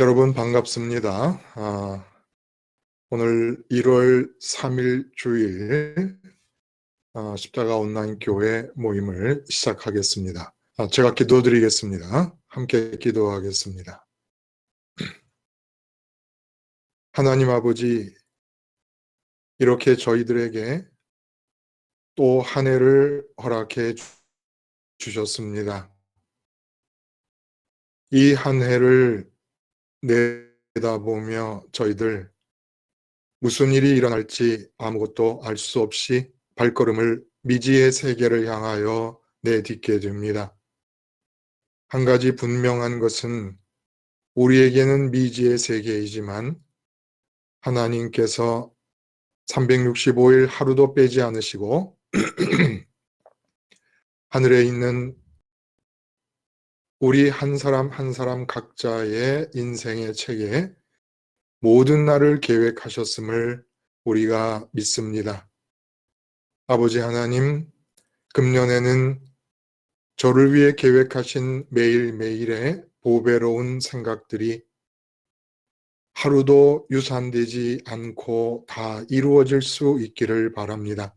여러분 반갑습니다. 오늘 1월 3일 주일 십자가 온라인 교회 모임을 시작하겠습니다. 제가 기도드리겠습니다. 함께 기도하겠습니다. 하나님 아버지, 이렇게 저희들에게 또 한 해를 허락해 주셨습니다. 이 한 해를 내다보며 저희들 무슨 일이 일어날지 아무것도 알 수 없이 발걸음을 미지의 세계를 향하여 내딛게 됩니다. 한 가지 분명한 것은 우리에게는 미지의 세계이지만 하나님께서 365일 하루도 빼지 않으시고 하늘에 있는 우리 한 사람 한 사람 각자의 인생의 책에 모든 날을 계획하셨음을 우리가 믿습니다. 아버지 하나님, 금년에는 저를 위해 계획하신 매일매일의 보배로운 생각들이 하루도 유산되지 않고 다 이루어질 수 있기를 바랍니다.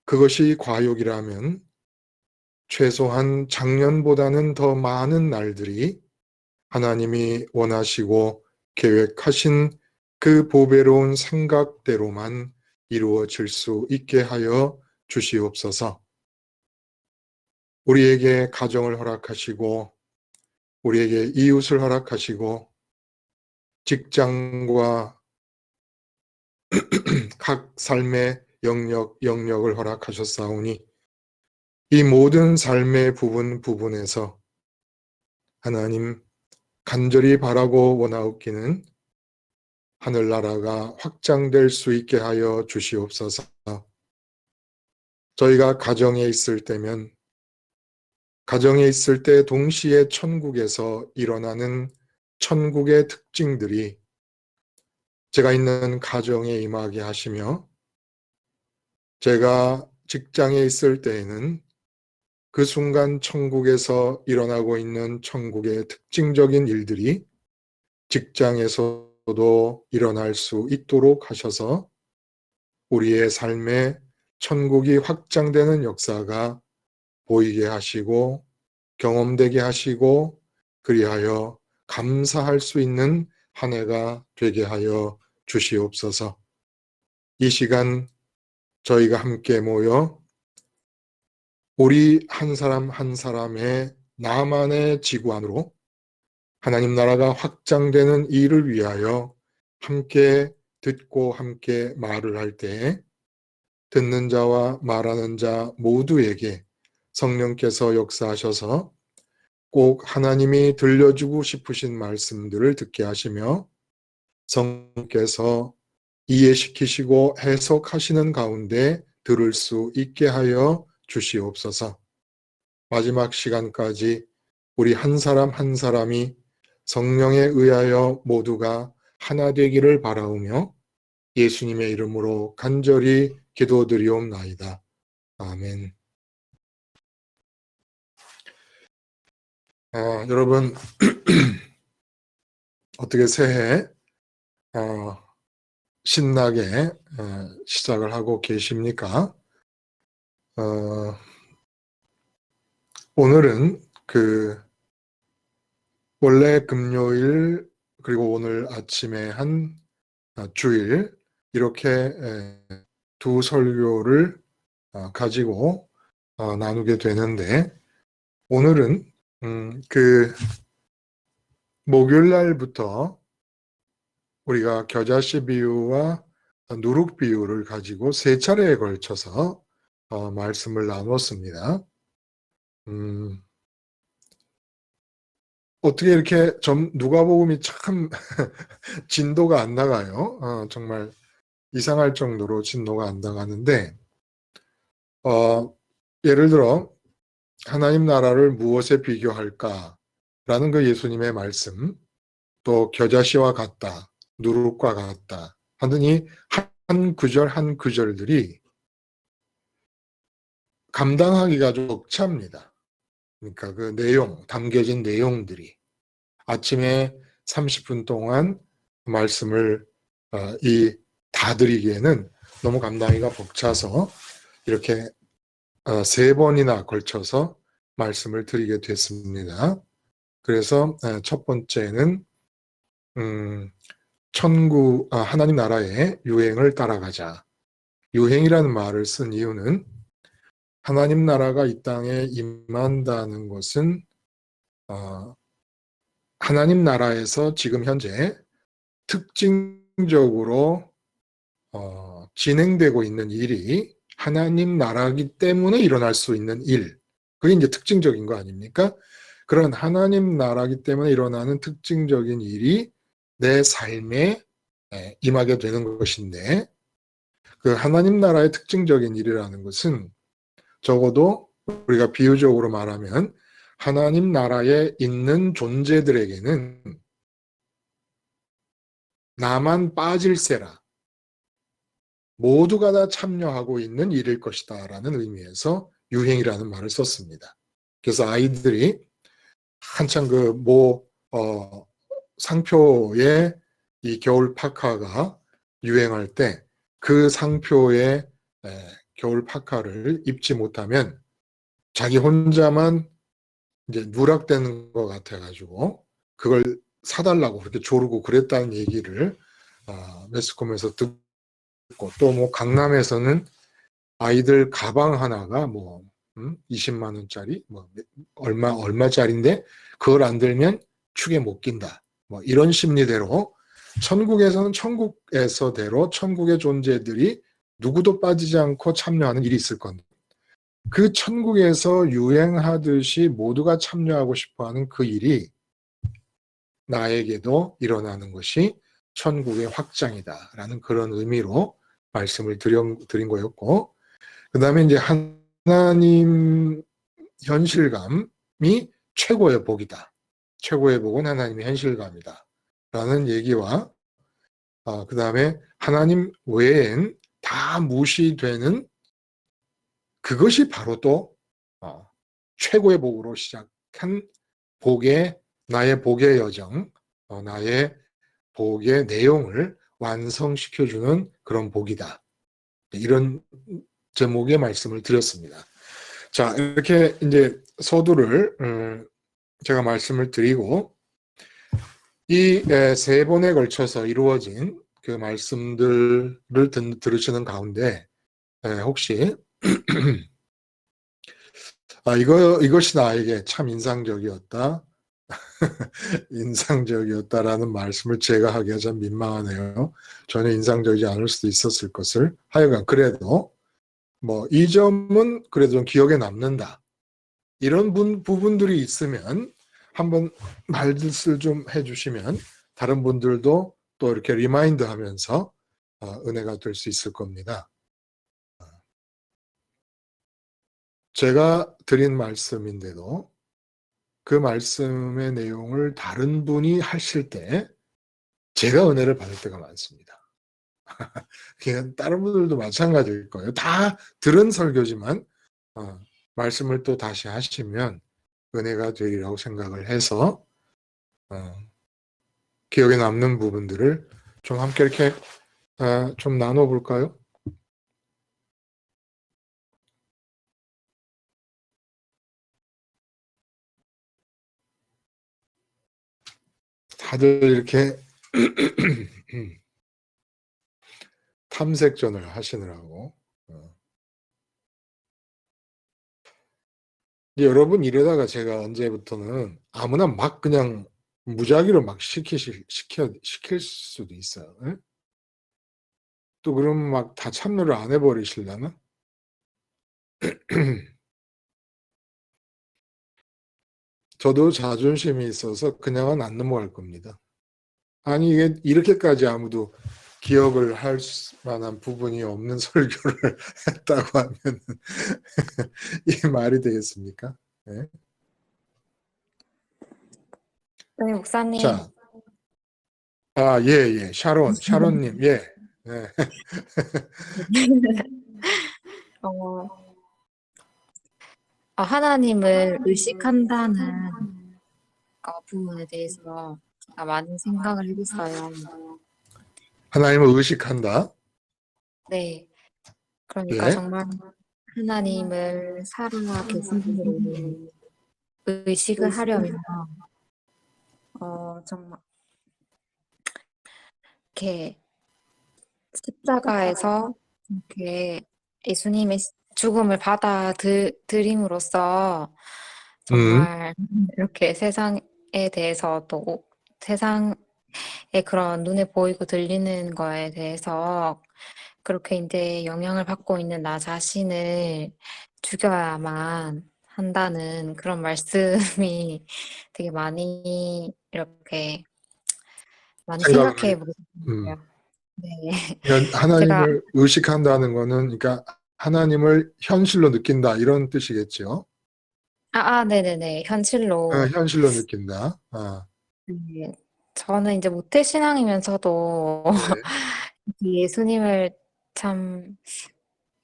그것이 과욕이라면 최소한 작년보다는 더 많은 날들이 하나님이 원하시고 계획하신 그 보배로운 생각대로만 이루어질 수 있게 하여 주시옵소서. 우리에게 가정을 허락하시고 우리에게 이웃을 허락하시고 직장과 각 삶의 영역을 허락하셨사오니 이 모든 삶의 부분에서 하나님 간절히 바라고 원하옵기는 하늘나라가 확장될 수 있게 하여 주시옵소서. 저희가 가정에 있을 때 동시에 천국에서 일어나는 천국의 특징들이 제가 있는 가정에 임하게 하시며 제가 직장에 있을 때에는 그 순간 천국에서 일어나고 있는 천국의 특징적인 일들이 직장에서도 일어날 수 있도록 하셔서 우리의 삶에 천국이 확장되는 역사가 보이게 하시고 경험되게 하시고 그리하여 감사할 수 있는 한 해가 되게 하여 주시옵소서. 이 시간 저희가 함께 모여 우리 한 사람 한 사람의 나만의 지구 안으로 하나님 나라가 확장되는 일을 위하여 함께 듣고 함께 말을 할 때에 듣는 자와 말하는 자 모두에게 성령께서 역사하셔서 꼭 하나님이 들려주고 싶으신 말씀들을 듣게 하시며 성령께서 이해시키시고 해석하시는 가운데 들을 수 있게 하여 주시옵소서. 마지막 시간까지 우리 한 사람 한 사람이 성령에 의하여 모두가 하나 되기를 바라오며 예수님의 이름으로 간절히 기도드리옵나이다. 아멘. 여러분 어떻게 새해 신나게 시작을 하고 계십니까? 오늘은 원래 금요일 그리고 오늘 아침에 한 주일 이렇게 두 설교를 가지고 나누게 되는데 오늘은 목요일 날부터 우리가 겨자씨 비유와 누룩 비유를 가지고 세 차례에 걸쳐서 말씀을 나눴습니다. 어떻게 이렇게 누가복음이 참 진도가 안 나가요. 정말 이상할 정도로 진도가 안 나가는데 예를 들어 하나님 나라를 무엇에 비교할까라는 그 예수님의 말씀, 또 겨자씨와 같다, 누룩과 같다 하는 이 한 구절 한 구절들이 감당하기가 좀 벅찹니다. 그러니까 그 내용, 담겨진 내용들이 아침에 30분 동안 말씀을 다 드리기에는 너무 감당이가 벅차서 이렇게 3번이나 걸쳐서 말씀을 드리게 됐습니다. 그래서 첫 번째는 하나님 나라의 유행을 따라가자. 유행이라는 말을 쓴 이유는 하나님 나라가 이 땅에 임한다는 것은 하나님 나라에서 지금 현재 특징적으로 진행되고 있는 일이 하나님 나라이기 때문에 일어날 수 있는 일. 그게 이제 특징적인 거 아닙니까? 그런 하나님 나라이기 때문에 일어나는 특징적인 일이 내 삶에 임하게 되는 것인데, 그 하나님 나라의 특징적인 일이라는 것은 적어도 우리가 비유적으로 말하면 하나님 나라에 있는 존재들에게는 나만 빠질세라, 모두가 다 참여하고 있는 일일 것이다 라는 의미에서 유행이라는 말을 썼습니다. 그래서 아이들이 한창 상표에 이 겨울 파카가 유행할 때 그 상표의 겨울 파카를 입지 못하면 자기 혼자만 이제 누락되는 것 같아가지고 그걸 사달라고 그렇게 조르고 그랬다는 얘기를 매스컴에서 듣고, 또 뭐 강남에서는 아이들 가방 하나가 20만 원짜리 얼마짜리인데 그걸 안 들면 축에 못 낀다. 뭐 이런 심리대로 천국에서는 천국에서대로 천국의 존재들이 누구도 빠지지 않고 참여하는 일이 있을 건데, 그 천국에서 유행하듯이 모두가 참여하고 싶어하는 그 일이 나에게도 일어나는 것이 천국의 확장이다라는 그런 의미로 말씀을 드린 거였고, 그 다음에 이제 하나님 현실감이 최고의 복이다. 최고의 복은 하나님의 현실감이다. 라는 얘기와 그 다음에 하나님 외엔 다 무시되는 그것이 바로 또 최고의 복으로 시작한 나의 복의 여정, 나의 복의 내용을 완성시켜주는 그런 복이다. 이런 제목의 말씀을 드렸습니다. 자, 이렇게 이제 서두를 제가 말씀을 드리고, 이 3번에 걸쳐서 이루어진 그 말씀들을 들으시는 가운데 혹시 이것이 나에게 참 인상적이었다. 인상적이었다라는 말씀을 제가 하기가 참 민망하네요. 전혀 인상적이지 않을 수도 있었을 것을. 하여간 그래도 이 점은 그래도 좀 기억에 남는다. 이런 부분들이 있으면 한번 말씀을 좀 해주시면 다른 분들도 또 이렇게 리마인드 하면서 은혜가 될 수 있을 겁니다. 제가 드린 말씀인데도 그 말씀의 내용을 다른 분이 하실 때 제가 은혜를 받을 때가 많습니다. 그냥 다른 분들도 마찬가지일 거예요. 다 들은 설교지만 말씀을 또 다시 하시면 은혜가 되리라고 생각을 해서 기억에 남는 부분들을 좀 함께 이렇게 좀 나눠볼까요? 다들 이렇게 탐색전을 하시느라고. 여러분 이러다가 제가 언제부터는 아무나 막 그냥 무작위로 막 시킬 수도 있어요. 네? 또 그러면 막 다 참여를 안 해버리시려나? 저도 자존심이 있어서 그냥은 안 넘어갈 겁니다. 아니 이게 이렇게까지 아무도 기억을 할 만한 부분이 없는 설교를 했다고 하면 이 말이 되겠습니까? 네. 네, 목사님. 자, 예. 샤론님, 예. 네. 하나님을 의식한다는 부분에 대해서 제가 많이 생각을 해봤어요. 하나님을 의식한다. 네. 그러니까 예. 정말 하나님을 살아 계신 분으로 의식을 하려면, 정말 이렇게 십자가에서 이렇게 예수님의 죽음을 받아들임으로써 음, 정말 이렇게 세상에 대해서 또 세상의 그런 눈에 보이고 들리는 거에 대해서 그렇게 이제 영향을 받고 있는 나 자신을 죽여야만 한다는 그런 말씀이 되게 많이 이렇게 많이 생각을 하게. 생각해 보게 음. 되더라고요. 네. 그러니까 제가 하나님을 의식한다는 거는, 그러니까 하나님을 현실로 느낀다 이런 뜻이겠죠. 네네네. 현실로. 현실로 느낀다. 아, 네. 저는 이제 모태신앙이면서도 네. 예수님을 참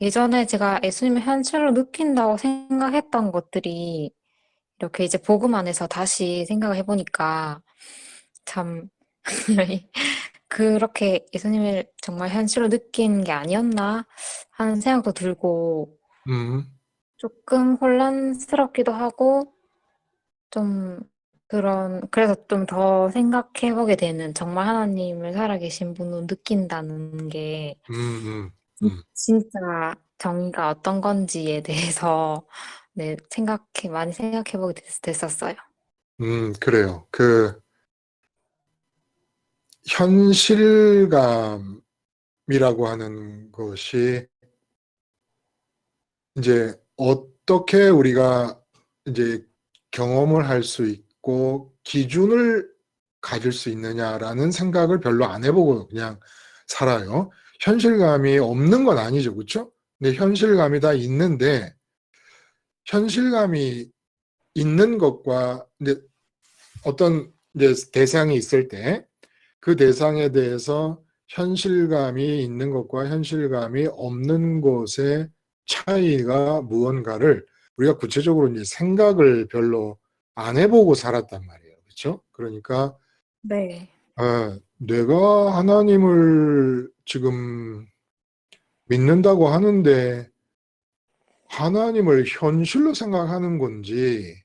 예전에 제가 예수님을 현실로 느낀다고 생각했던 것들이 이렇게 이제 복음 안에서 다시 생각을 해보니까 참 그렇게 예수님을 정말 현실로 느낀 게 아니었나 하는 생각도 들고 음, 조금 혼란스럽기도 하고 좀 그래서 좀 더 생각해보게 되는 정말 하나님을 살아계신 분으로 느낀다는 게 음, 음, 음, 진짜 정의가 어떤 건지에 대해서 네, 많이 생각해보게 됐었어요. 그래요. 그 현실감이라고 하는 것이 이제 어떻게 우리가 이제 경험을 할 수 있고 기준을 가질 수 있느냐라는 생각을 별로 안 해보고 그냥 살아요. 현실감이 없는 건 아니죠, 그렇죠? 근데 현실감이 다 있는데 현실감이 있는 것과 이제 어떤 이제 대상이 있을 때 그 대상에 대해서 현실감이 있는 것과 현실감이 없는 것의 차이가 무언가를 우리가 구체적으로 이제 생각을 별로 안 해보고 살았단 말이에요. 그렇죠? 그러니까 네. 내가 하나님을 지금 믿는다고 하는데 하나님을 현실로 생각하는 건지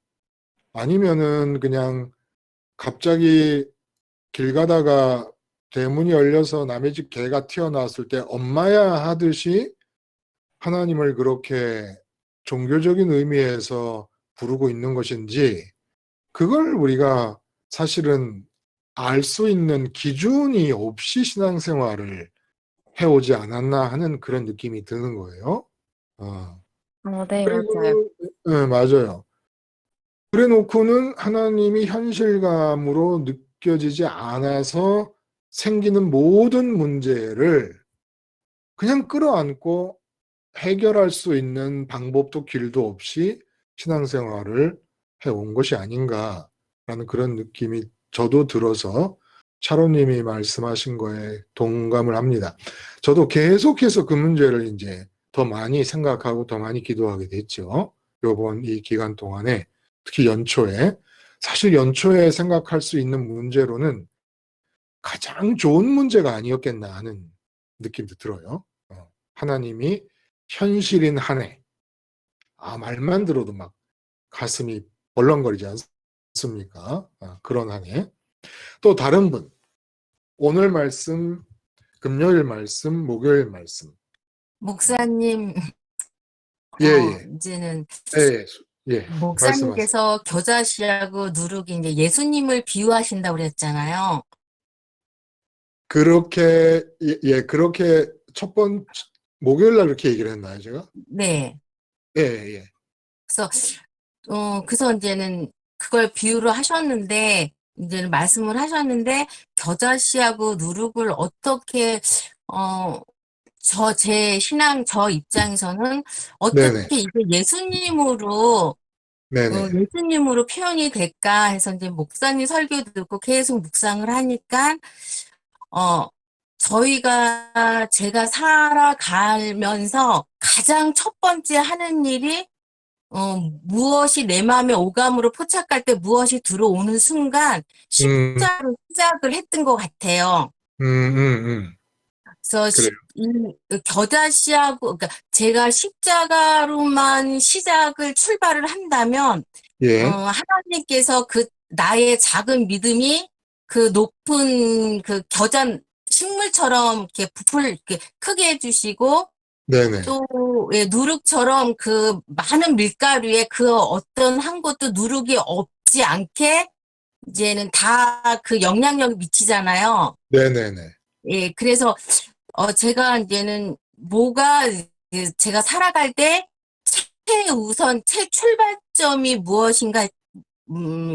아니면은 그냥 갑자기 길 가다가 대문이 열려서 남의 집 개가 튀어나왔을 때 엄마야 하듯이 하나님을 그렇게 종교적인 의미에서 부르고 있는 것인지 그걸 우리가 사실은 알 수 있는 기준이 없이 신앙생활을 해오지 않았나 하는 그런 느낌이 드는 거예요. 어. 네, 맞아요. 그리고 네, 맞아요. 그래 놓고는 하나님이 현실감으로 느껴지지 않아서 생기는 모든 문제를 그냥 끌어안고 해결할 수 있는 방법도 길도 없이 신앙생활을 해온 것이 아닌가라는 그런 느낌이 저도 들어서 차로님이 말씀하신 거에 동감을 합니다. 저도 계속해서 그 문제를 이제 더 많이 생각하고 더 많이 기도하게 됐죠. 요번 이 기간 동안에 특히 연초에 사실 연초에 생각할 수 있는 문제로는 가장 좋은 문제가 아니었겠나 하는 느낌도 들어요. 하나님이 현실인 한 해. 말만 들어도 막 가슴이 벌렁거리지 않습니까? 그런 한 해. 또 다른 분, 오늘 말씀, 금요일 말씀, 목요일 말씀. 목사님, 예, 예, 이제는 예, 예, 말씀하세요. 목사님께서 겨자씨하고 누룩이 이제 예수님을 비유하신다고 그랬잖아요. 그렇게, 예, 그렇게 첫 번, 목요일 날 그렇게 얘기를 했나요, 제가? 네. 예, 예. 그래서, 그래서 이제는 그걸 비유를 하셨는데, 이제는 말씀을 하셨는데, 겨자씨하고 누룩을 어떻게, 어, 제 입장에서는 네네, 어떻게 이게 네네, 예수님으로 표현이 될까 해서 이제 목사님 설교 듣고 계속 묵상을 하니까, 어, 제가 살아가면서 가장 첫 번째 하는 일이, 무엇이 내 마음에 오감으로 포착할 때 무엇이 들어오는 순간 음, 십자로 시작을 했던 것 같아요. 음, 음, 그래서 그래요. 겨자씨하고, 그러니까 제가 십자가로만 시작을 출발을 한다면, 예, 하나님께서 그 나의 작은 믿음이 그 높은 그 겨자 식물처럼 이렇게 부풀 이렇게 크게 해주시고, 네네. 또 예, 누룩처럼 그 많은 밀가루에 그 어떤 한 것도 누룩이 없지 않게 이제는 다 그 영향력이 미치잖아요. 네네네. 예, 그래서 제가 이제는 뭐가 제가 살아갈 때 최우선 최출발점이 무엇인가,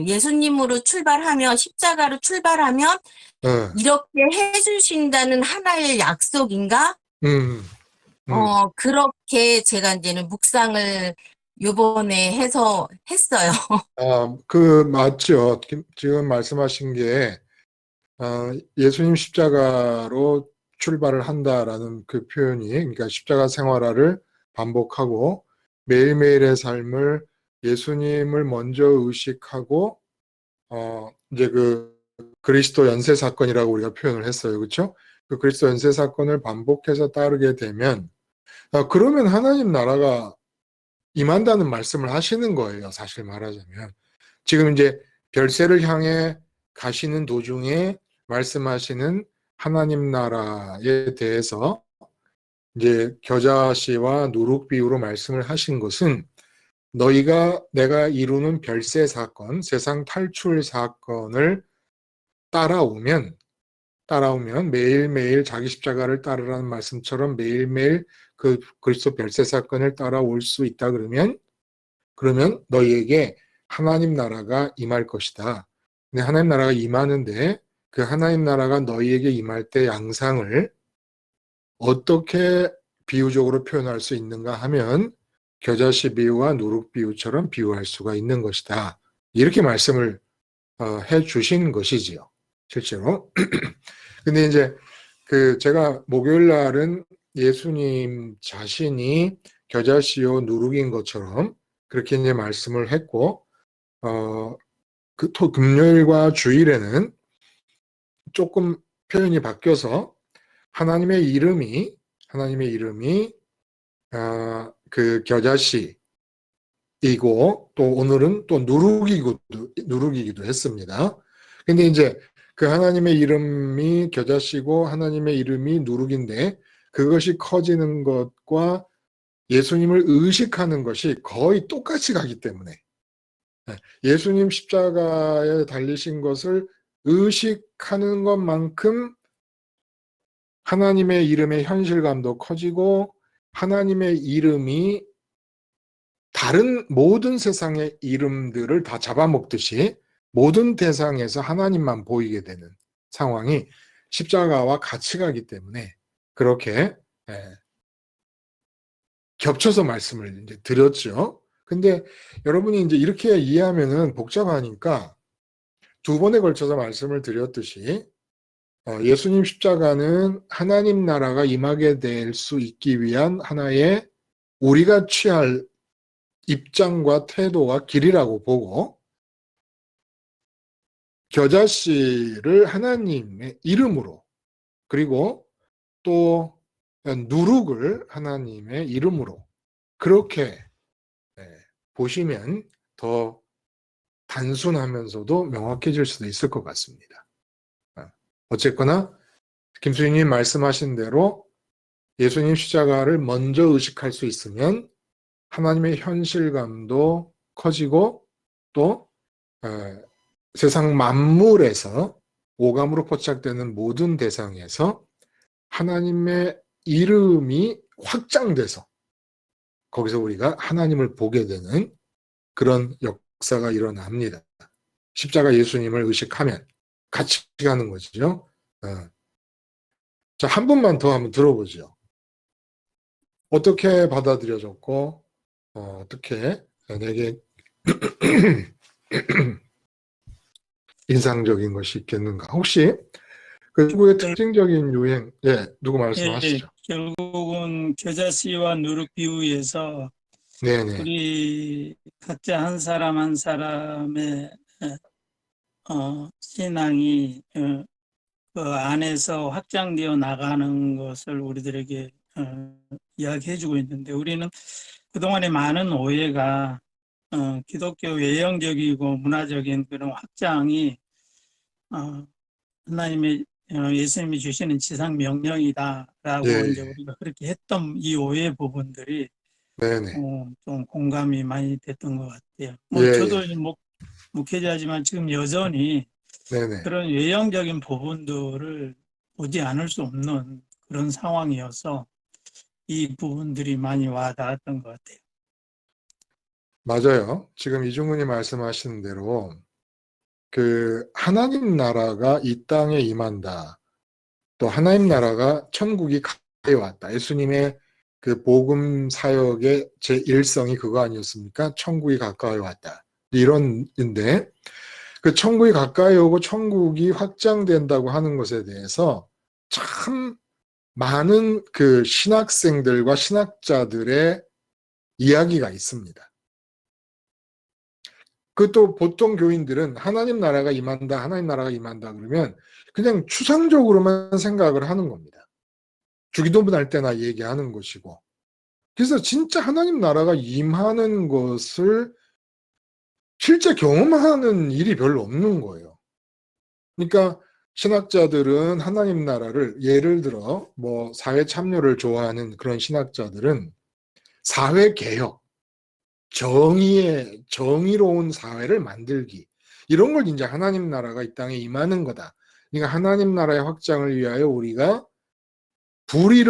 예수님으로 출발하면 십자가로 출발하면 어, 이렇게 해주신다는 하나의 약속인가? 음, 음. 그렇게 제가 이제는 묵상을 요번에 해서 했어요. 맞죠. 지금 말씀하신 게, 예수님 십자가로 출발을 한다라는 그 표현이, 그러니까 십자가 생활화를 반복하고 매일매일의 삶을 예수님을 먼저 의식하고, 이제 그 그리스도 연쇄 사건이라고 우리가 표현을 했어요. 그렇죠? 그 그리스도 연쇄 사건을 반복해서 따르게 되면, 그러면 하나님 나라가 임한다는 말씀을 하시는 거예요. 사실 말하자면. 지금 이제 별세를 향해 가시는 도중에 말씀하시는 하나님 나라에 대해서 이제 겨자씨와 누룩 비유로 말씀을 하신 것은 너희가 내가 이루는 별세 사건, 세상 탈출 사건을 따라오면 매일매일 자기 십자가를 따르라는 말씀처럼 매일매일 그 그리스도 별세 사건을 따라올 수 있다 그러면 너희에게 하나님 나라가 임할 것이다. 근데 하나님 나라가 임하는데 그 하나님 나라가 너희에게 임할 때 양상을 어떻게 비유적으로 표현할 수 있는가 하면 겨자씨 비유와 누룩 비유처럼 비유할 수가 있는 것이다. 이렇게 말씀을 해 주신 것이지요. 실제로. 근데 이제 그 제가 목요일 날은 예수님 자신이 겨자씨요 누룩인 것처럼 그렇게 이제 말씀을 했고, 금요일과 주일에는 조금 표현이 바뀌어서 하나님의 이름이, 그 겨자씨이고, 또 오늘은 또 누룩이기도 했습니다. 근데 이제 그 하나님의 이름이 겨자씨고 하나님의 이름이 누룩인데 그것이 커지는 것과 예수님을 의식하는 것이 거의 똑같이 가기 때문에 예수님 십자가에 달리신 것을 의식하는 것만큼 하나님의 이름의 현실감도 커지고 하나님의 이름이 다른 모든 세상의 이름들을 다 잡아먹듯이 모든 대상에서 하나님만 보이게 되는 상황이 십자가와 같이 가기 때문에 그렇게 겹쳐서 말씀을 이제 드렸죠. 근데 여러분이 이제 이렇게 이해하면은 복잡하니까 두 번에 걸쳐서 말씀을 드렸듯이 예수님 십자가는 하나님 나라가 임하게 될 수 있기 위한 하나의 우리가 취할 입장과 태도와 길이라고 보고 겨자씨를 하나님의 이름으로 그리고 또 누룩을 하나님의 이름으로 그렇게 보시면 더 단순하면서도 명확해질 수도 있을 것 같습니다. 어쨌거나 김수희님 말씀하신 대로 예수님 십자가를 먼저 의식할 수 있으면 하나님의 현실감도 커지고 또 세상 만물에서 오감으로 포착되는 모든 대상에서 하나님의 이름이 확장돼서 거기서 우리가 하나님을 보게 되는 그런 역사가 일어납니다. 십자가 예수님을 의식하면 같이 가는 거죠. 자, 한 분만 더 한번 들어보죠. 어떻게 받아들여졌고 어떻게 내게 인상적인 것이 있겠는가? 혹시 그 중국의 특징적인 유행, 누구 예, 말씀하시죠? 결국은 겨자씨와 누룩 비유에서 네네. 우리 각자 한 사람 한 사람의 신앙이 그 안에서 확장되어 나가는 것을 우리들에게 이야기해주고 있는데, 우리는 그동안에 많은 오해가 기독교 외형적이고 문화적인 그런 확장이 하나님의 예수님이 주시는 지상 명령이다라고 예, 이제 우리가 그렇게 했던 이 오해 부분들이 네네. 좀 공감이 많이 됐던 것 같아요. 예, 뭐 저도 예. 목회자지만 지금 여전히 네네. 그런 외형적인 부분들을 보지 않을 수 없는 그런 상황이어서 이 부분들이 많이 와 닿았던 것 같아요. 맞아요. 지금 이중훈이 말씀하시는 대로 그 하나님 나라가 이 땅에 임한다. 또 하나님 나라가 천국이 가까이 왔다. 예수님의 그 복음 사역의 제1성이 그거 아니었습니까? 천국이 가까이 왔다. 이런인데 그 천국이 가까이 오고 천국이 확장된다고 하는 것에 대해서 참 많은 그 신학생들과 신학자들의 이야기가 있습니다. 그 또 보통 교인들은 하나님 나라가 임한다, 하나님 나라가 임한다 그러면 그냥 추상적으로만 생각을 하는 겁니다. 주기도문 할 때나 얘기하는 것이고. 그래서 진짜 하나님 나라가 임하는 것을 실제 경험하는 일이 별로 없는 거예요. 그러니까 신학자들은 하나님 나라를 예를 들어 뭐 사회 참여를 좋아하는 그런 신학자들은 사회 개혁, 정의로운 사회를 만들기 이런 걸 이제 하나님 나라가 이 땅에 임하는 거다. 그러니까 하나님 나라의 확장을 위하여 우리가 불의에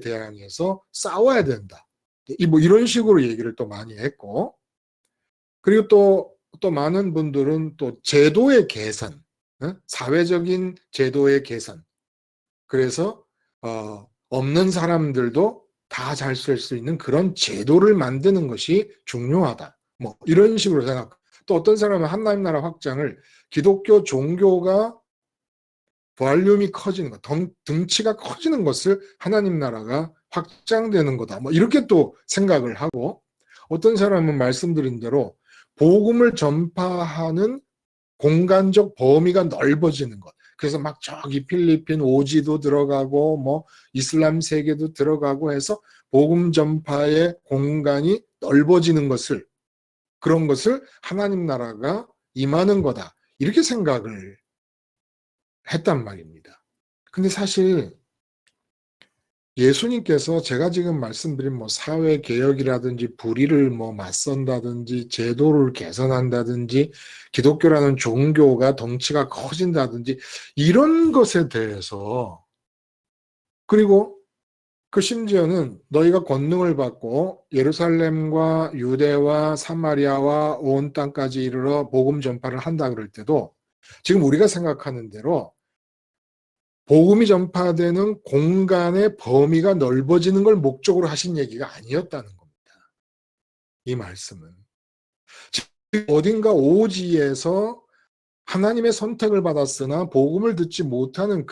대항해서 싸워야 된다. 뭐 이런 식으로 얘기를 또 많이 했고, 그리고 또 많은 분들은 또 제도의 개선, 사회적인 제도의 개선. 그래서 없는 사람들도 다 잘 쓸 수 있는 그런 제도를 만드는 것이 중요하다. 뭐 이런 식으로 생각. 또 어떤 사람은 하나님 나라 확장을 기독교 종교가 볼륨이 커지는 것, 등치가 커지는 것을 하나님 나라가 확장되는 거다. 뭐 이렇게 또 생각을 하고 어떤 사람은 말씀드린 대로 복음을 전파하는 공간적 범위가 넓어지는 것. 그래서 막 저기 필리핀 오지도 들어가고 뭐 이슬람 세계도 들어가고 해서 복음 전파의 공간이 넓어지는 것을 그런 것을 하나님 나라가 임하는 거다. 이렇게 생각을 했단 말입니다. 근데 사실 예수님께서 제가 지금 말씀드린 뭐 사회 개혁이라든지 불의를 뭐 맞선다든지 제도를 개선한다든지 기독교라는 종교가 덩치가 커진다든지 이런 것에 대해서 그리고 그 심지어는 너희가 권능을 받고 예루살렘과 유대와 사마리아와 온 땅까지 이르러 복음 전파를 한다 그럴 때도 지금 우리가 생각하는 대로 복음이 전파되는 공간의 범위가 넓어지는 걸 목적으로 하신 얘기가 아니었다는 겁니다. 이 말씀은. 어딘가 오지에서 하나님의 선택을 받았으나 복음을 듣지 못하는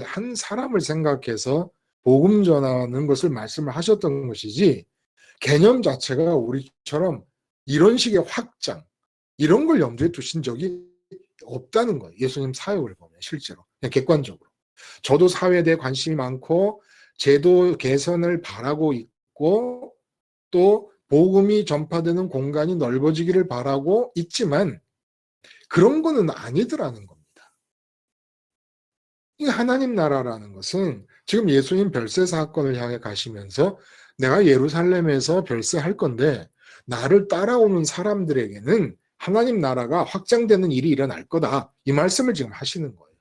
한 사람을 생각해서 복음 전하는 것을 말씀을 하셨던 것이지 개념 자체가 우리처럼 이런 식의 확장, 이런 걸 염두에 두신 적이 없다는 거예요. 예수님 사역을 보면 실제로. 그냥 객관적으로. 저도 사회에 대해 관심이 많고 제도 개선을 바라고 있고 또 복음이 전파되는 공간이 넓어지기를 바라고 있지만 그런 거는 아니더라는 겁니다. 이 하나님 나라라는 것은 지금 예수님 별세 사건을 향해 가시면서 내가 예루살렘에서 별세할 건데 나를 따라오는 사람들에게는 하나님 나라가 확장되는 일이 일어날 거다. 이 말씀을 지금 하시는 거예요.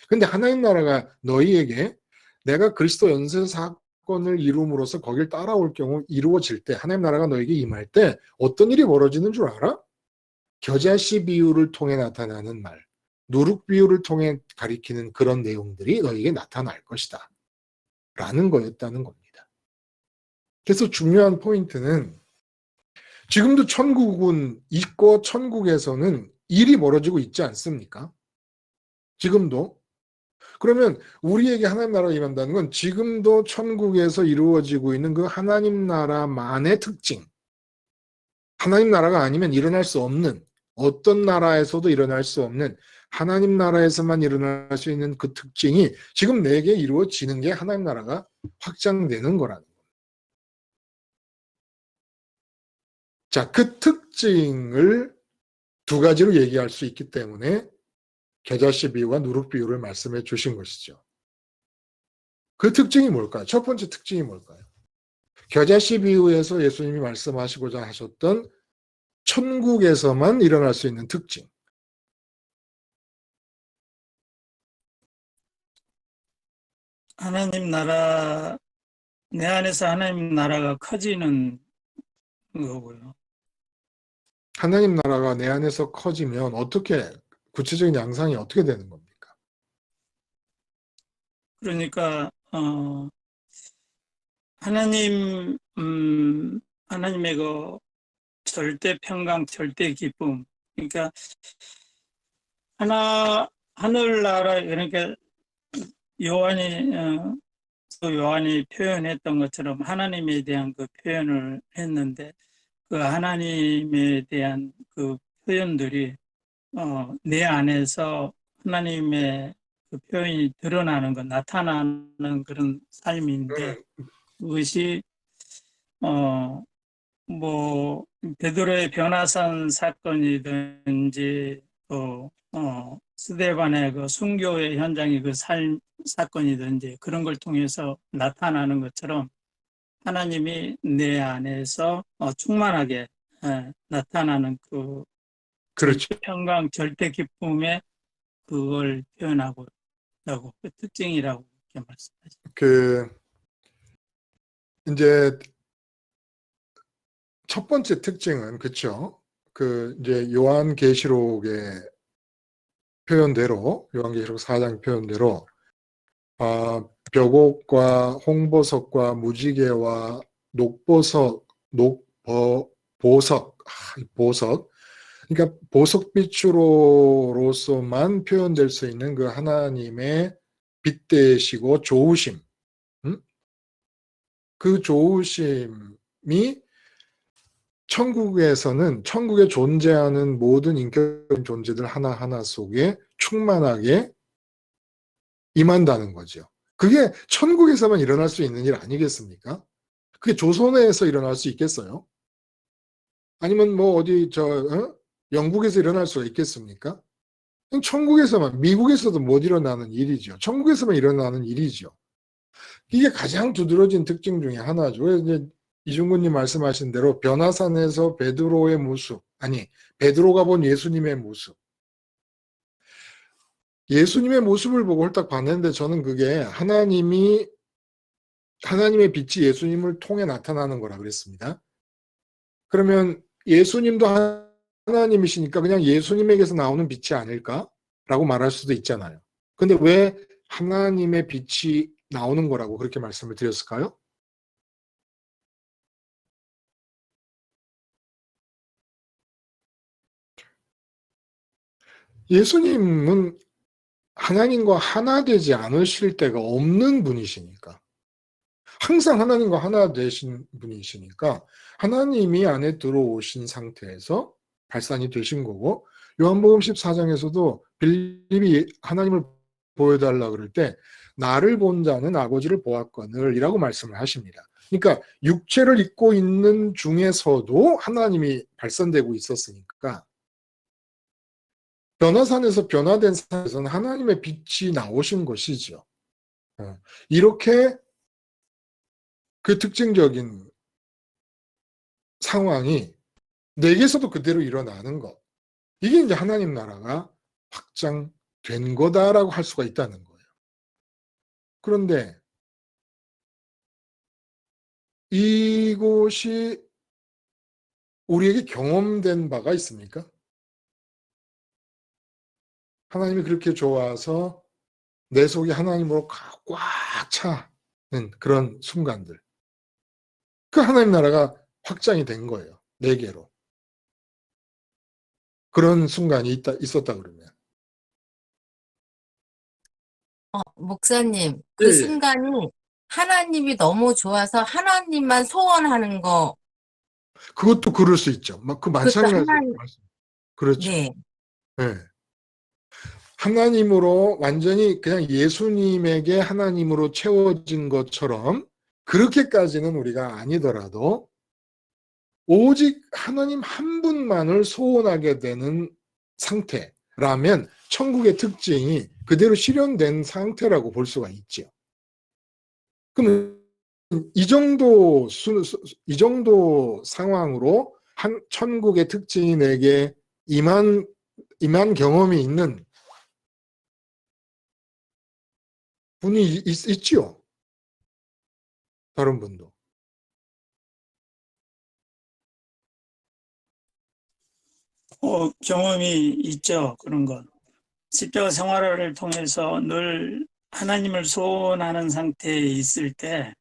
근데 하나님 나라가 너희에게 내가 그리스도 연쇄 사건을 이룸으로써 거길 따라올 경우 이루어질 때 하나님 나라가 너에게 임할 때 어떤 일이 벌어지는 줄 알아? 겨자씨 비유를 통해 나타나는 말, 누룩 비유를 통해 가리키는 그런 내용들이 너에게 나타날 것이다. 라는 거였다는 겁니다. 그래서 중요한 포인트는 지금도 천국은 있고 천국에서는 일이 벌어지고 있지 않습니까? 지금도. 그러면 우리에게 하나님 나라가 임한다는 건 지금도 천국에서 이루어지고 있는 그 하나님 나라만의 특징, 하나님 나라가 아니면 일어날 수 없는, 어떤 나라에서도 일어날 수 없는 하나님 나라에서만 일어날 수 있는 그 특징이 지금 내게 이루어지는 게 하나님 나라가 확장되는 거라는 거예요. 자, 그 특징을 두 가지로 얘기할 수 있기 때문에 겨자씨 비유와 누룩 비유를 말씀해 주신 것이죠. 그 특징이 뭘까요? 첫 번째 특징이 뭘까요? 겨자씨 비유에서 예수님이 말씀하시고자 하셨던 천국에서만 일어날 수 있는 특징. 하나님 나라, 내 안에서 하나님 나라가 커지는 거고요. 하나님 나라가 내 안에서 커지면 어떻게, 구체적인 양상이 어떻게 되는 겁니까? 그러니까 하나님의 그 절대 평강, 절대 기쁨. 그러니까 하늘나라, 그러니까 요한이 표현했던 것처럼 하나님에 대한 그 표현을 했는데, 그 하나님에 대한 그 표현들이 내 안에서 하나님의 그 표현이 드러나는 것, 나타나는 그런 삶인데, 그것이 뭐 베드로의 변화산 사건이든지 또 스데반의 그 순교의 현장의 그 삶 사건이든지 그런 걸 통해서 나타나는 것처럼 하나님이 내 안에서 충만하게 나타나는 그 그렇죠. 평강 절대 기쁨의 그걸 표현하고 있다고, 그 특징이라고 이렇게 말씀하죠. 이제 첫 번째 특징은, 그쵸? 이제 요한계시록의 표현대로, 요한계시록 4장 표현대로, 벽옥과 홍보석과 무지개와 보석. 그러니까 보석빛으로서만 표현될 수 있는 그 하나님의 빛 되시고 좋으심. 그 좋으심이 천국에서는 천국에 존재하는 모든 인격적인 존재들 하나하나 속에 충만하게 임한다는 거죠. 그게 천국에서만 일어날 수 있는 일 아니겠습니까? 그게 조선에서 일어날 수 있겠어요? 아니면 뭐 어디 영국에서 일어날 수가 있겠습니까? 천국에서만, 미국에서도 못 일어나는 일이죠. 천국에서만 일어나는 일이죠. 이게 가장 두드러진 특징 중에 하나죠. 그래서 이제 이중근님 말씀하신 대로 변화산에서 베드로의 모습, 아니 베드로가 본 예수님의 모습, 예수님의 모습을 보고 홀딱 봤는데 저는 그게 하나님의 빛이 예수님을 통해 나타나는 거라 그랬습니다. 그러면 예수님도 하나님이시니까 그냥 예수님에게서 나오는 빛이 아닐까라고 말할 수도 있잖아요. 근데 왜 하나님의 빛이 나오는 거라고 그렇게 말씀을 드렸을까요? 예수님은 하나님과 하나 되지 않으실 때가 없는 분이시니까, 항상 하나님과 하나 되신 분이시니까 하나님이 안에 들어오신 상태에서 발산이 되신 거고, 요한복음 14장에서도 빌립이 하나님을 보여달라 그럴 때 나를 본 자는 아버지를 보았거늘 이라고 말씀을 하십니다. 그러니까 육체를 입고 있는 중에서도 하나님이 발산되고 있었으니까 변화산에서 변화된 산에서는 하나님의 빛이 나오신 것이죠. 이렇게 그 특징적인 상황이 내게서도 그대로 일어나는 것. 이게 이제 하나님 나라가 확장된 거다라고 할 수가 있다는 거예요. 그런데 이곳이 우리에게 경험된 바가 있습니까? 하나님이 그렇게 좋아서 내 속이 하나님으로 꽉 차는 그런 순간들. 그 하나님 나라가 확장이 된 거예요. 내게로. 그런 순간이 있었다 그러면. 목사님, 예, 그 예. 순간이 하나님이 너무 좋아서 하나님만 소원하는 거, 그것도 그럴 수 있죠. 막 그 그것도 마찬가지예요. 그렇죠. 네, 예. 하나님으로 완전히 그냥 예수님에게 하나님으로 채워진 것처럼 그렇게까지는 우리가 아니더라도 오직 하나님 한 분만을 소원하게 되는 상태라면 천국의 특징이 그대로 실현된 상태라고 볼 수가 있죠. 그럼 이 정도 상황으로 천국의 특징이 내게 임한 경험이 있는 분이 있지요. 다른 분도. 경험이 있죠. 그런 건. 십자가 생활을 통해서 늘 하나님을 소원하는 상태에 있을 때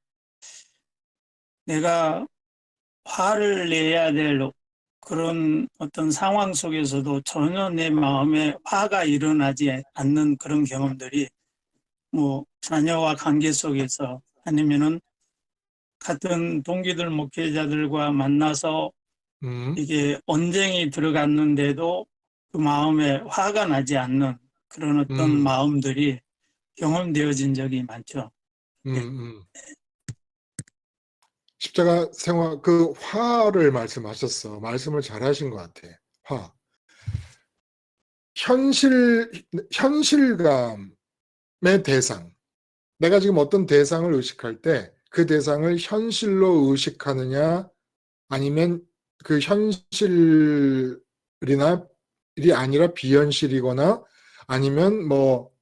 내가 화를 내야 될 그런 어떤 상황 속에서도 전혀 내 마음에 화가 일어나지 않는 그런 경험들이 뭐 자녀와 관계 속에서 아니면은 같은 동기들 목회자들과 만나서 음, 이게 언쟁이 들어갔는데도 그 마음에 화가 나지 않는 그런 어떤 음, 마음들이 경험되어진 적이 많죠. 음, 예. 십자가 생활, 그 화를 말씀하셨어. 말씀을 잘하신 것 같아. 화. 현실감의 대상. 내가 지금 어떤 대상을 의식할 때 그 대상을 현실로 의식하느냐 아니면 그 현실이나 이 아니라 비현실이거나 아니면 뭐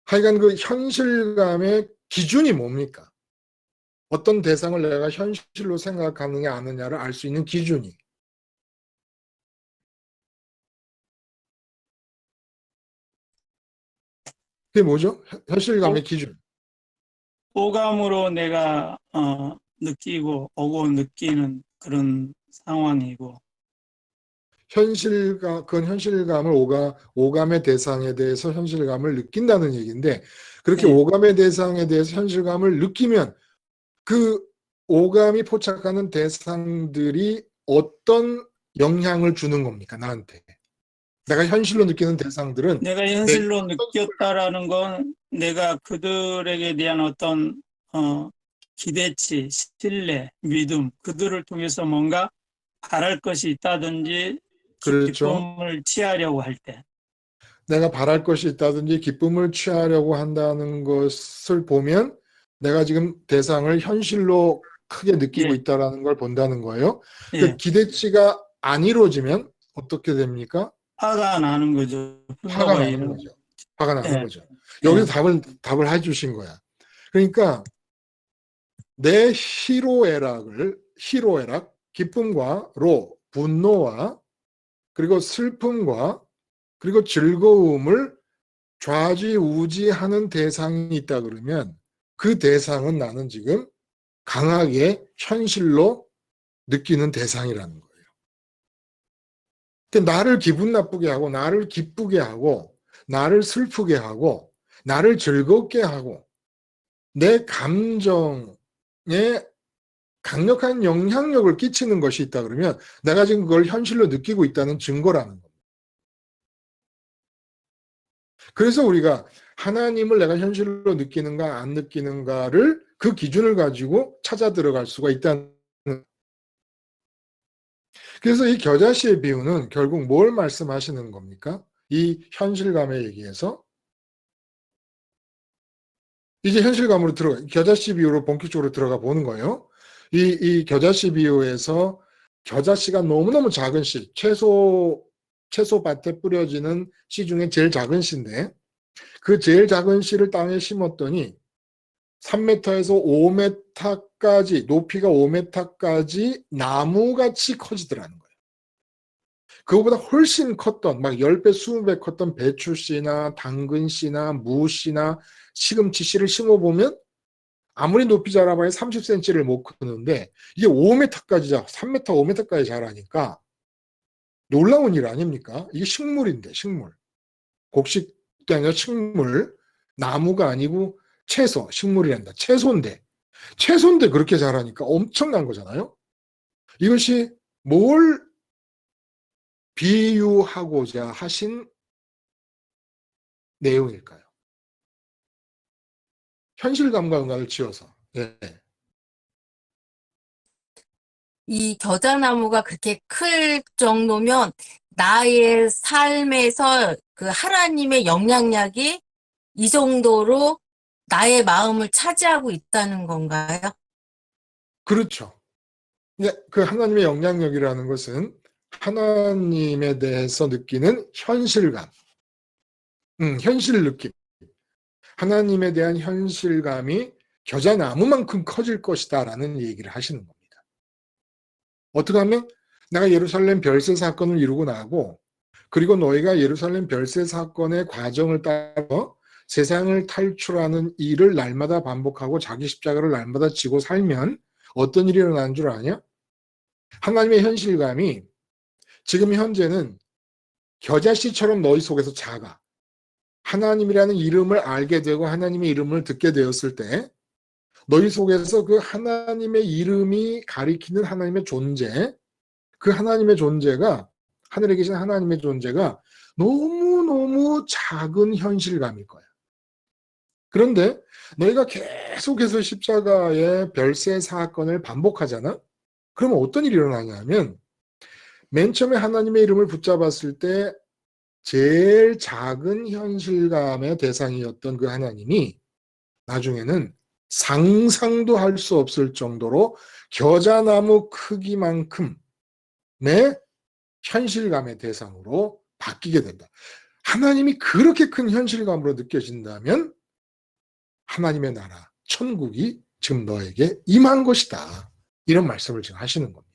하여간 그 현실감의 기준이 뭡니까? 어떤 대상을 내가 현실로 생각하느냐 아느냐를 알 수 있는 기준이. 그게 뭐죠? 현실감의 기준. 오감으로 내가 느끼고 오고 느끼는 그런 상황이고 그건 현실감을 오감의 대상에 대해서 현실감을 느낀다는 얘기인데 그렇게 예. 오감의 대상에 대해서 현실감을 느끼면 그 오감이 포착하는 대상들이 어떤 영향을 주는 겁니까? 나한테. 내가 현실로 느끼는 대상들은 내가 내게 현실로 어떤 느꼈다라는 건 내가 그들에게 대한 어떤 기대치, 신뢰, 믿음 그들을 통해서 뭔가 바랄 것이 있다든지 그렇죠. 기쁨을 취하려고 할 때. 내가 바랄 것이 있다든지 기쁨을 취하려고 한다는 것을 보면 내가 지금 대상을 현실로 크게 느끼고 예, 있다는 걸 본다는 거예요. 그 예. 기대치가 안 이루어지면 어떻게 됩니까? 화가 나는 거죠. 화가 분노가 나는 일어나. 거죠. 화가 나는 예, 거죠. 여기서 예, 답을 해주신 거야. 그러니까 내 희로애락, 기쁨과 분노와 그리고 슬픔과 그리고 즐거움을 좌지우지하는 대상이 있다 그러면 그 대상은 나는 지금 강하게 현실로 느끼는 대상이라는 거예요. 근데 나를 기분 나쁘게 하고 나를 기쁘게 하고 나를 슬프게 하고 나를 즐겁게 하고 내 감정에 강력한 영향력을 끼치는 것이 있다 그러면 내가 지금 그걸 현실로 느끼고 있다는 증거라는 겁니다. 그래서 우리가 하나님을 내가 현실로 느끼는가 안 느끼는가를 그 기준을 가지고 찾아 들어갈 수가 있다는. 그래서 이 겨자씨의 비유는 결국 뭘 말씀하시는 겁니까? 이 현실감에 얘기해서 이제 현실감으로 겨자씨 비유로 본격적으로 들어가 보는 거예요. 이 겨자씨 비유에서 겨자씨가 너무너무 작은 씨, 채소밭에 뿌려지는 씨 중에 제일 작은 씨인데 그 제일 작은 씨를 땅에 심었더니 3m에서 5m까지 높이가 5m까지 나무같이 커지더라는 거예요. 그거보다 훨씬 컸던 막 10배, 20배 컸던 배추씨나 당근씨나 무씨나 시금치씨를 심어보면 아무리 높이 자라봐야 30cm를 못 크는데 이게 5m까지 3m, 5m까지 자라니까 놀라운 일 아닙니까? 이게 식물인데 식물. 곡식이 아니라 식물. 나무가 아니고 채소, 식물이란다. 채소인데 그렇게 자라니까 엄청난 거잖아요. 이것이 뭘 비유하고자 하신 내용일까요? 현실감과 연관을 지어서. 예. 이 겨자나무가 그렇게 클 정도면 나의 삶에서 그 하나님의 영향력이 이 정도로 나의 마음을 차지하고 있다는 건가요? 그렇죠. 예, 그 하나님의 영향력이라는 것은 하나님에 대해서 느끼는 현실감, 현실 느낌. 하나님에 대한 현실감이 겨자나무만큼 커질 것이다라는 얘기를 하시는 겁니다. 어떻게 하면 내가 예루살렘 별세 사건을 이루고 나고 그리고 너희가 예루살렘 별세 사건의 과정을 따라 세상을 탈출하는 일을 날마다 반복하고 자기 십자가를 날마다 지고 살면 어떤 일이 일어나는 줄 아냐? 하나님의 현실감이 지금 현재는 겨자씨처럼 너희 속에서 작아. 하나님이라는 이름을 알게 되고 하나님의 이름을 듣게 되었을 때 너희 속에서 그 하나님의 이름이 가리키는 하나님의 존재, 그 하나님의 존재가 하늘에 계신 하나님의 존재가 너무너무 작은 현실감일 거야. 그런데 너희가 계속해서 십자가의 별세 사건을 반복하잖아? 그러면 어떤 일이 일어나냐면 맨 처음에 하나님의 이름을 붙잡았을 때 제일 작은 현실감의 대상이었던 그 하나님이 나중에는 상상도 할 수 없을 정도로 겨자나무 크기만큼의 현실감의 대상으로 바뀌게 된다. 하나님이 그렇게 큰 현실감으로 느껴진다면 하나님의 나라, 천국이 지금 너에게 임한 것이다. 이런 말씀을 지금 하시는 겁니다.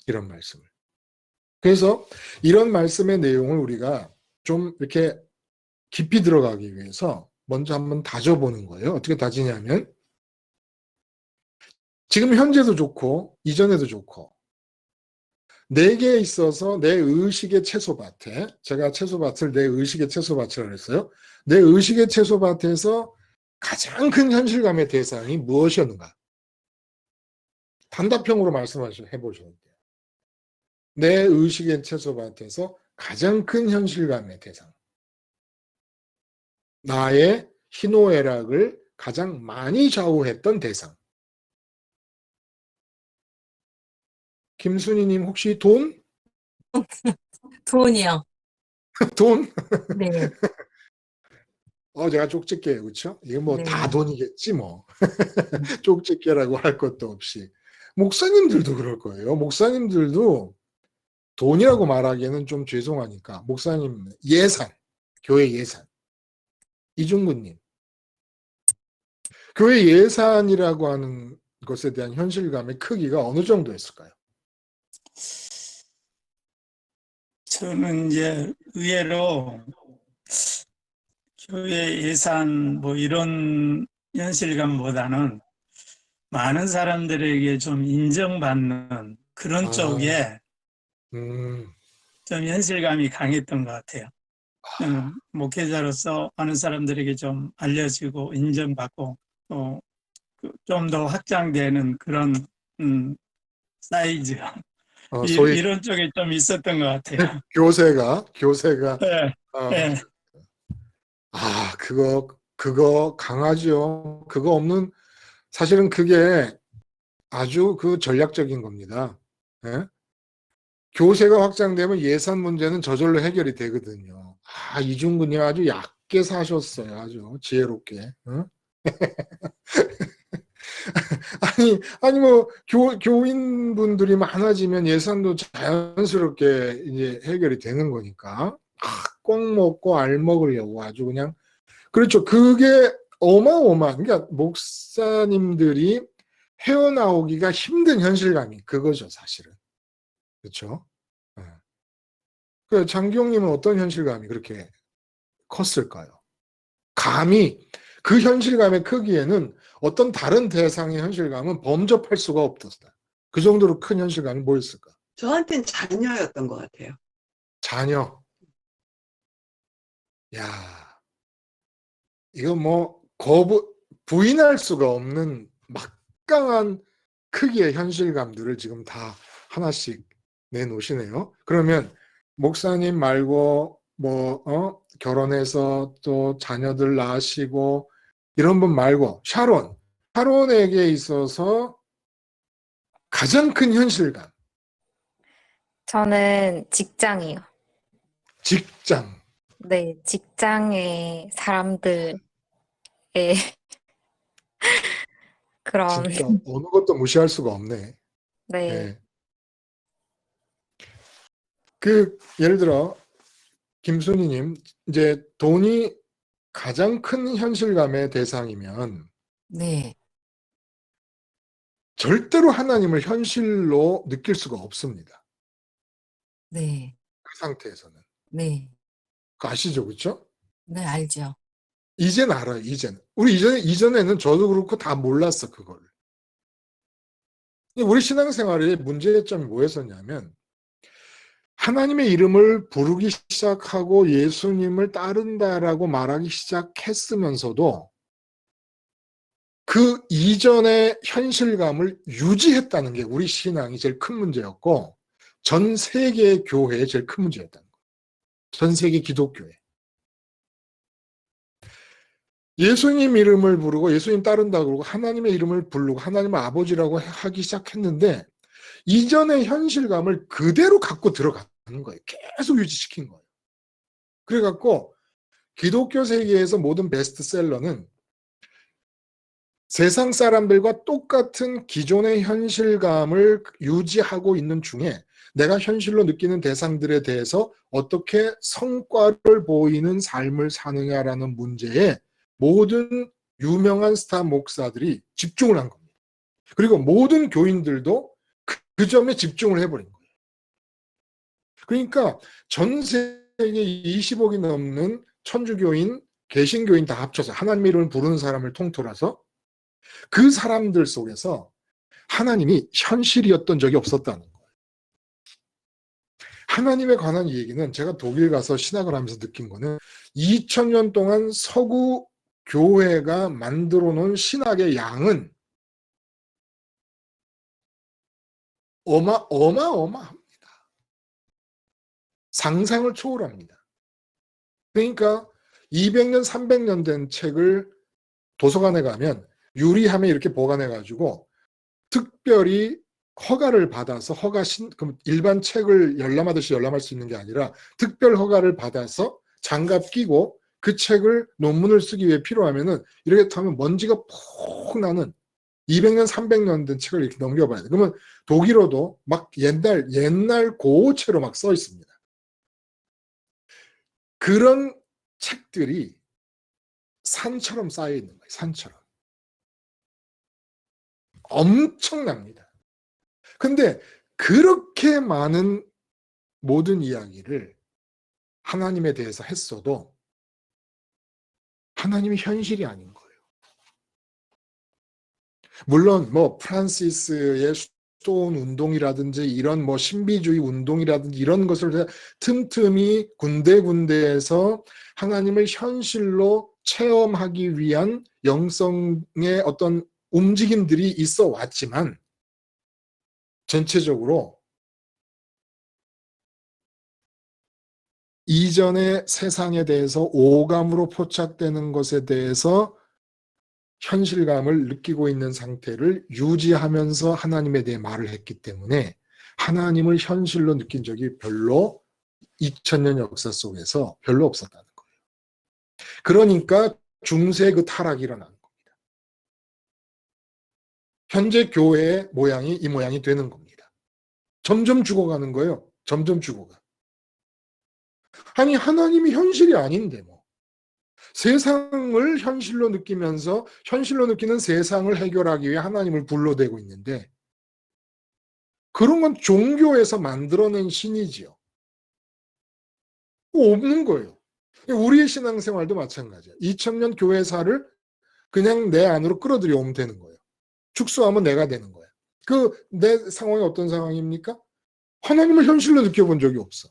이런 말씀을. 그래서 이런 말씀의 내용을 우리가 좀 이렇게 깊이 들어가기 위해서 먼저 한번 다져보는 거예요. 어떻게 다지냐면 지금 현재도 좋고 이전에도 좋고 내게 있어서 내 의식의 채소밭에 제가 채소밭을 내 의식의 채소밭이라고 했어요. 내 의식의 채소밭에서 가장 큰 현실감의 대상이 무엇이었는가? 단답형으로 해보셔야 돼요. 내 의식의 채소밭에서 가장 큰 현실감의 대상. 나의 희노애락을 가장 많이 좌우했던 대상. 김순희님 혹시 돈? 돈이요. 돈? 네. 제가 쪽집게예요, 그렇죠? 이게 뭐 다 네. 돈이겠지 뭐. 쪽집게라고 할 것도 없이. 목사님들도 그럴 거예요. 목사님들도 돈이라고 말하기에는 좀 죄송하니까 목사님 예산, 교회 예산. 이중구님. 교회 예산이라고 하는 것에 대한 현실감의 크기가 어느 정도였을까요? 저는 이제 의외로 교회 예산 뭐 이런 현실감보다는 많은 사람들에게 좀 인정받는 그런 쪽에 좀 현실감이 강했던 것 같아요. 목회자로서 많은 사람들에게 좀 알려지고 인정받고 또 좀 더 확장되는 그런 사이즈 소위 이런 쪽에 좀 있었던 것 같아요. 교세가 네, 네. 그거 강하죠. 그거 없는 사실은 그게 아주 그 전략적인 겁니다. 예? 교세가 확장되면 예산 문제는 저절로 해결이 되거든요. 이중근이 아주 얕게 사셨어요. 아주 지혜롭게. 아니 뭐 교인분들이 많아지면 예산도 자연스럽게 이제 해결이 되는 거니까 꼭 먹고 알 먹으려고 아주 그냥 그렇죠. 그게 어마어마한 그러니까 목사님들이 헤어나오기가 힘든 현실감이 그거죠, 사실은. 그렇죠? 그 장기용님은 어떤 현실감이 그렇게 컸을까요? 감히 그 현실감의 크기에는 어떤 다른 대상의 현실감은 범접할 수가 없었다. 그 정도로 큰 현실감이 뭐였을까? 저한테는 자녀였던 것 같아요. 자녀. 야, 이거 뭐 부인할 수가 없는 막강한 크기의 현실감들을 지금 다 하나씩 내놓으시네요. 그러면 목사님 말고 결혼해서 또 자녀들 낳으시고 이런 분 말고 샤론에게 있어서 가장 큰 현실감. 저는 직장이요. 직장. 네, 직장의 사람들의 그런, 진짜 어느 것도 무시할 수가 없네. 네, 네. 예를 들어 김순희님, 이제 돈이 가장 큰 현실감의 대상이면 네, 절대로 하나님을 현실로 느낄 수가 없습니다. 네, 그 상태에서는. 네, 그거 아시죠? 그렇죠? 네, 알죠. 이젠 알아요. 이제는. 우리 이전에는 저도 그렇고 다 몰랐어, 그걸. 우리 신앙생활의 문제점이 뭐였었냐면 하나님의 이름을 부르기 시작하고 예수님을 따른다라고 말하기 시작했으면서도 그 이전의 현실감을 유지했다는 게 우리 신앙이 제일 큰 문제였고 전 세계 교회의 제일 큰 문제였다는 거예요. 전 세계 기독교회. 예수님 이름을 부르고 예수님 따른다고 그러고 하나님의 이름을 부르고 하나님을 아버지라고 하기 시작했는데 이전의 현실감을 그대로 갖고 들어가는 거예요. 계속 유지시킨 거예요. 그래갖고 기독교 세계에서 모든 베스트셀러는 세상 사람들과 똑같은 기존의 현실감을 유지하고 있는 중에 내가 현실로 느끼는 대상들에 대해서 어떻게 성과를 보이는 삶을 사느냐라는 문제에 모든 유명한 스타 목사들이 집중을 한 겁니다. 그리고 모든 교인들도 그 점에 집중을 해버린 거예요. 그러니까 전 세계 20억이 넘는 천주교인, 개신교인 다 합쳐서 하나님의 이름을 부르는 사람을 통틀어서 그 사람들 속에서 하나님이 현실이었던 적이 없었다는 거예요. 하나님에 관한 이 얘기는 제가 독일 가서 신학을 하면서 느낀 거는 2000년 동안 서구 교회가 만들어 놓은 신학의 양은 어마어마합니다. 상상을 초월합니다. 그러니까 200년, 300년 된 책을 도서관에 가면 유리함에 이렇게 보관해가지고 특별히 허가를 받아서 그럼 일반 책을 열람하듯이 열람할 수 있는 게 아니라 특별 허가를 받아서 장갑 끼고 그 책을 논문을 쓰기 위해 필요하면은 이렇게 하면 먼지가 푹 나는 200년, 300년 된 책을 이렇게 넘겨봐야 돼. 그러면 독일어도 막 옛날 고어체로 막 써 있습니다. 그런 책들이 산처럼 쌓여 있는 거예요. 산처럼. 엄청납니다. 근데 그렇게 많은 모든 이야기를 하나님에 대해서 했어도 하나님이 현실이 아닌 거예요. 물론 프란시스의 스톤 운동이라든지 이런 신비주의 운동이라든지 이런 것을 틈틈이 군데군데에서 하나님을 현실로 체험하기 위한 영성의 어떤 움직임들이 있어 왔지만 전체적으로 이전의 세상에 대해서 오감으로 포착되는 것에 대해서 현실감을 느끼고 있는 상태를 유지하면서 하나님에 대해 말을 했기 때문에 하나님을 현실로 느낀 적이 별로 2000년 역사 속에서 별로 없었다는 거예요. 그러니까 중세 그 타락이 일어나는 겁니다. 현재 교회의 모양이 이 모양이 되는 겁니다. 점점 죽어가는 거예요. 점점 죽어가. 아니 하나님이 현실이 아닌데 세상을 현실로 느끼면서 현실로 느끼는 세상을 해결하기 위해 하나님을 불러대고 있는데 그런 건 종교에서 만들어낸 신이지요. 없는 거예요. 우리의 신앙생활도 마찬가지예요. 2000년 교회사를 그냥 내 안으로 끌어들여 오면 되는 거예요. 축소하면 내가 되는 거예요. 내 상황이 어떤 상황입니까? 하나님을 현실로 느껴본 적이 없어.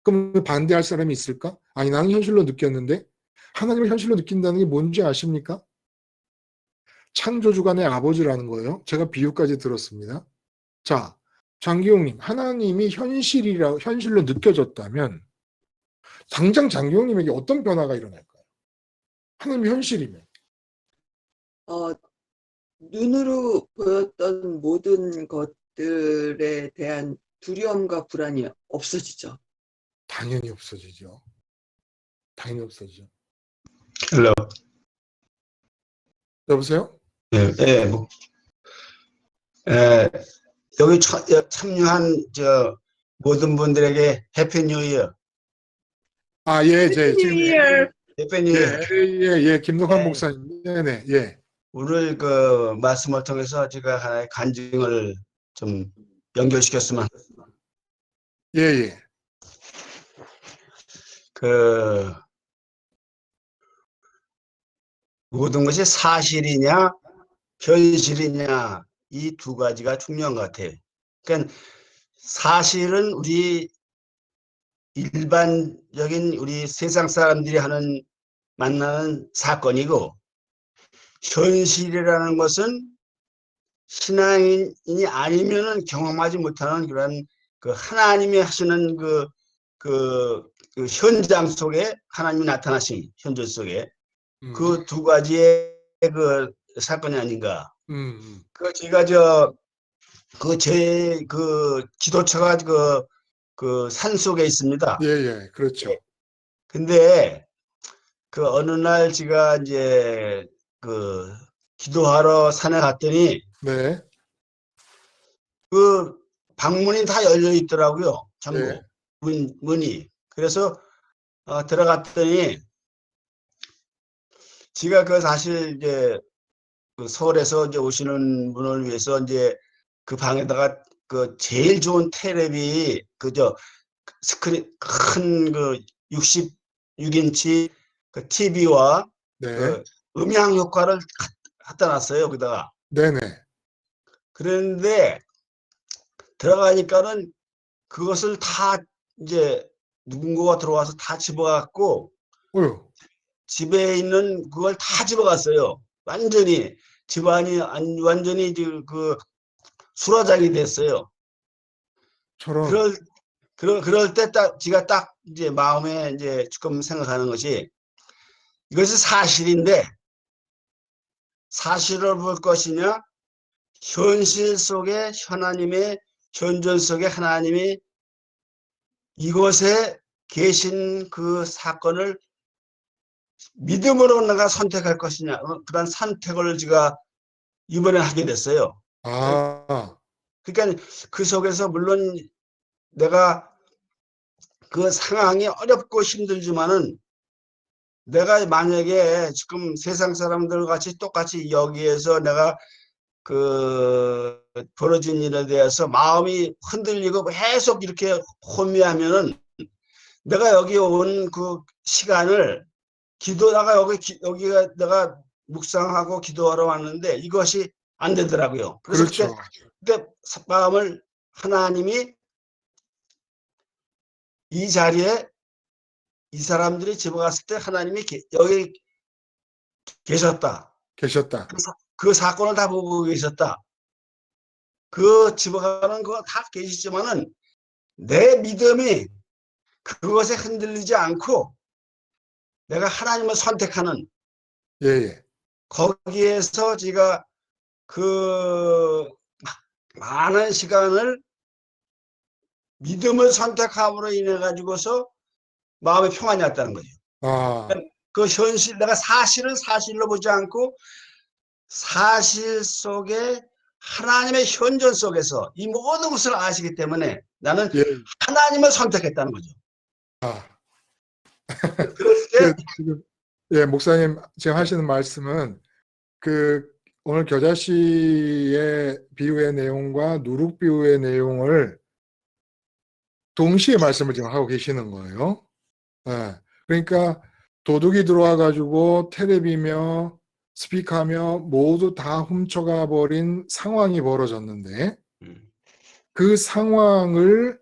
그럼 반대할 사람이 있을까? 아니 나는 현실로 느꼈는데 하나님을 현실로 느낀다는 게 뭔지 아십니까? 창조주간의 아버지라는 거예요. 제가 비유까지 들었습니다. 자, 장기용님, 하나님이 현실로 느껴졌다면 당장 장기용님에게 어떤 변화가 일어날까요? 하나님이 현실이면. 어, 눈으로 보였던 모든 것들에 대한 두려움과 불안이 없어지죠. 당연히 없어지죠. 당연히 없어지죠. 헬로. 여보세요? 예, 예, 예, 여기 참여한 모든 분들에게 해피 뉴 이어. 아, 예, 지금, 해피 뉴 이어. 예, 김동환 예. 목사님. 네네, 예. 오늘 그 말씀을 통해서 제가 하나의 간증을 좀 연결시켰으면, 예. 그 모든 것이 사실이냐 현실이냐 이 두 가지가 중요한 것 같아요. 그러니까 사실은 우리 일반적인 우리 세상 사람들이 만나는 사건이고, 현실이라는 것은 신앙인이 아니면은 경험하지 못하는 그런 그 하나님이 하시는 그 현장 속에 하나님이 나타나신 현실 속에 그 두 가지의 그 사건이 아닌가. 그 제가 제 기도처가 그 산 속에 있습니다. 예, 그렇죠. 근데 그 어느 날 제가 이제 그 기도하러 산에 갔더니 네, 그 방문이 다 열려 있더라고요. 전부 네. 문이. 그래서 들어갔더니 제가 그 사실 이제 그 서울에서 이제 오시는 분을 위해서 이제 그 방에다가 그 제일 좋은 테레비 스크린 큰 그 66인치 그 TV와 네, 그 음향 효과를 갖다 놨어요. 거기다가. 네네. 그런데 들어가니까는 그것을 다 이제 누군가가 들어와서 다 집어갖고 어휴, 집에 있는 그걸 다 집어갔어요. 완전히 집안이 완전히 그 수라장이 됐어요. 저런, 그럴 때 제가 딱 이제 마음에 이제 조금 생각하는 것이, 이것이 사실인데 사실을 볼 것이냐, 현실 속에 하나님의 현존 속에 하나님이 이곳에 계신 그 사건을 믿음으로 내가 선택할 것이냐, 그런 선택을 제가 이번에 하게 됐어요. 아, 그러니까 그 속에서 물론 내가 그 상황이 어렵고 힘들지만은, 내가 만약에 지금 세상 사람들 같이 똑같이 여기에서 내가 그 벌어진 일에 대해서 마음이 흔들리고 계속 이렇게 혼미하면은, 내가 여기 온 그 시간을 기도다가 여기가 내가 묵상하고 기도하러 왔는데 이것이 안 되더라고요. 그래서 그렇죠. 그때 마음을 하나님이 이 자리에 이 사람들이 집어갔을 때 하나님이 여기 계셨다. 계셨다. 그 사건을 다 보고 계셨다. 그 집어가는 거 다 계시지만은 내 믿음이 그것에 흔들리지 않고 내가 하나님을 선택하는, 예. 거기에서 제가 그 많은 시간을 믿음을 선택함으로 인해 가지고서 마음의 평안이 왔다는 거죠. 아, 그 현실, 내가 사실을 사실로 보지 않고 사실 속에 하나님의 현존 속에서 이 모든 것을 아시기 때문에 나는 예. 하나님을 선택했다는 거죠. 아, 그럴 때 지금, 예, 목사님 지금 하시는 말씀은 그 오늘 겨자씨의 비유의 내용과 누룩 비유의 내용을 동시에 말씀을 지금 하고 계시는 거예요. 예. 그러니까 도둑이 들어와 가지고 테레비며 스피커며 모두 다 훔쳐가 버린 상황이 벌어졌는데, 그 상황을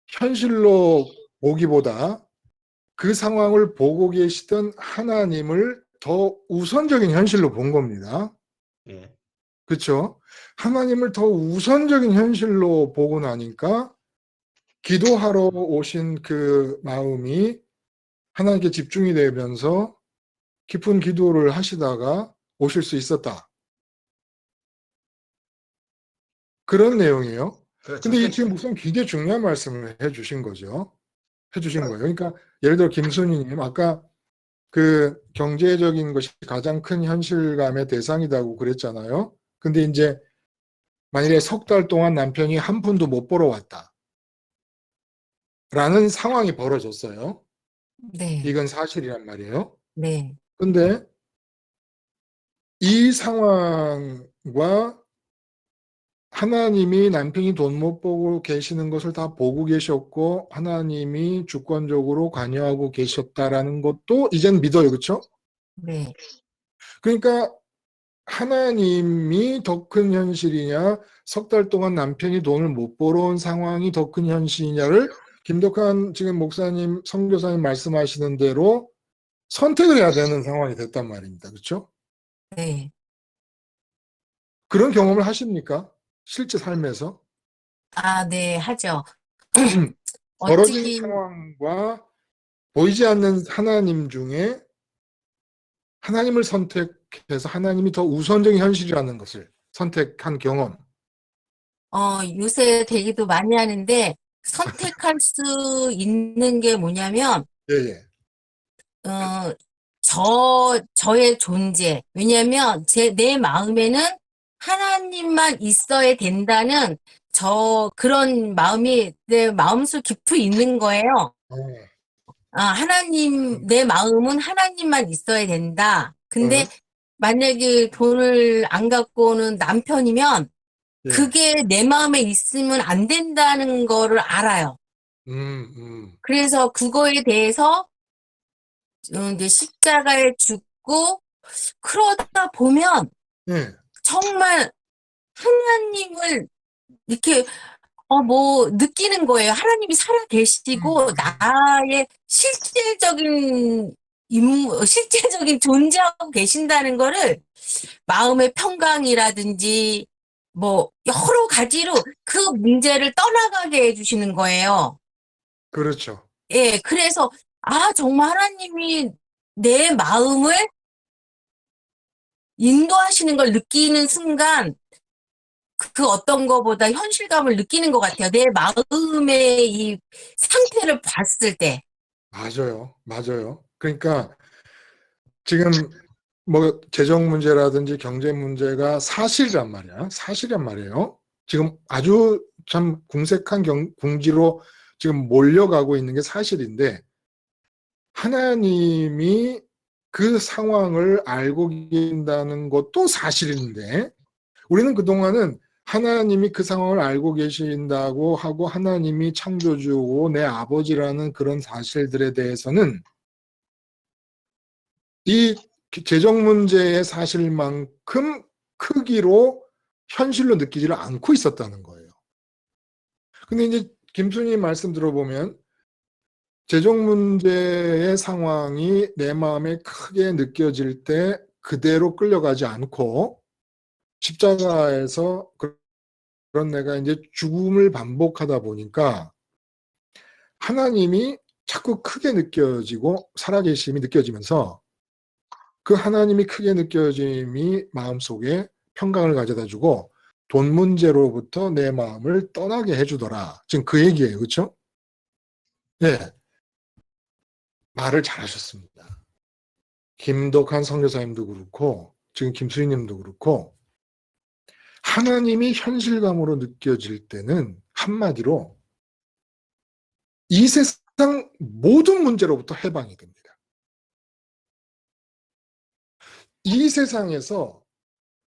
현실로 보기보다 그 상황을 보고 계시던 하나님을 더 우선적인 현실로 본 겁니다. 예. 그렇죠? 하나님을 더 우선적인 현실로 보고 나니까 기도하러 오신 그 마음이 하나님께 집중이 되면서 깊은 기도를 하시다가 오실 수 있었다. 그런 내용이에요. 그렇죠. 근데 이 지금 목사님 굉장히 중요한 말씀을 해주신 거죠. 해주신 거예요. 그러니까 예를 들어 김순희님 아까 그 경제적인 것이 가장 큰 현실감의 대상이라고 그랬잖아요. 근데 이제 만일에 석 달 동안 남편이 한 푼도 못 벌어왔다. 라는 상황이 벌어졌어요. 네, 이건 사실이란 말이에요. 네, 근데 이 상황과 하나님이 남편이 돈 못 벌고 계시는 것을 다 보고 계셨고 하나님이 주권적으로 관여하고 계셨다라는 것도 이젠 믿어요. 그렇죠? 네. 그러니까 하나님이 더 큰 현실이냐 석 달 동안 남편이 돈을 못 벌어온 상황이 더 큰 현실이냐를 김덕환 지금 목사님 선교사님 말씀하시는 대로 선택을 해야 되는 상황이 됐단 말입니다. 그렇죠? 네. 그런 경험을 하십니까? 실제 삶에서? 아, 네, 하죠. 벌어진 어찌, 상황과 보이지 않는 하나님 중에 하나님을 선택해서 하나님이 더 우선적인 현실이라는 것을 선택한 경험. 요새 되기도 많이 하는데, 선택할 수 있는 게 뭐냐면, 예, 예. 어, 저의 존재. 왜냐면, 내 마음에는 하나님만 있어야 된다는 그런 마음이 내 마음속 깊이 있는 거예요. 어, 내 마음은 하나님만 있어야 된다. 근데 어, 만약에 돈을 안 갖고 오는 남편이면 예. 그게 내 마음에 있으면 안 된다는 거를 알아요. 그래서 그거에 대해서 이제 십자가에 죽고 그러다 보면 예. 정말 하나님을 이렇게 느끼는 거예요. 하나님이 살아 계시고 나의 실제적인 존재하고 계신다는 거를 마음의 평강이라든지 여러 가지로 그 문제를 떠나가게 해주시는 거예요. 그렇죠. 예, 그래서 정말 하나님이 내 마음을 인도하시는 걸 느끼는 순간 그 어떤 거보다 현실감을 느끼는 것 같아요. 내 마음의 이 상태를 봤을 때. 맞아요. 맞아요. 그러니까 지금 뭐 재정 문제라든지 경제 문제가 사실이란 말이야. 사실이란 말이에요. 지금 아주 참 궁색한 궁지로 지금 몰려가고 있는 게 사실인데 하나님이 그 상황을 알고 계신다는 것도 사실인데 우리는 그동안은 하나님이 그 상황을 알고 계신다고 하고 하나님이 창조주고 내 아버지라는 그런 사실들에 대해서는 이 재정 문제의 사실만큼 크기로 현실로 느끼지를 않고 있었다는 거예요. 근데 이제 김순희 말씀 들어보면 재정 문제의 상황이 내 마음에 크게 느껴질 때 그대로 끌려가지 않고 십자가에서 그런 내가 이제 죽음을 반복하다 보니까 하나님이 자꾸 크게 느껴지고 살아계심이 느껴지면서 그 하나님이 크게 느껴짐이 마음속에 평강을 가져다주고 돈 문제로부터 내 마음을 떠나게 해주더라. 지금 그 얘기예요. 그렇죠? 네. 말을 잘하셨습니다. 김덕한 선교사님도 그렇고 지금 김수희님도 그렇고 하나님이 현실감으로 느껴질 때는 한마디로 이 세상 모든 문제로부터 해방이 됩니다. 이 세상에서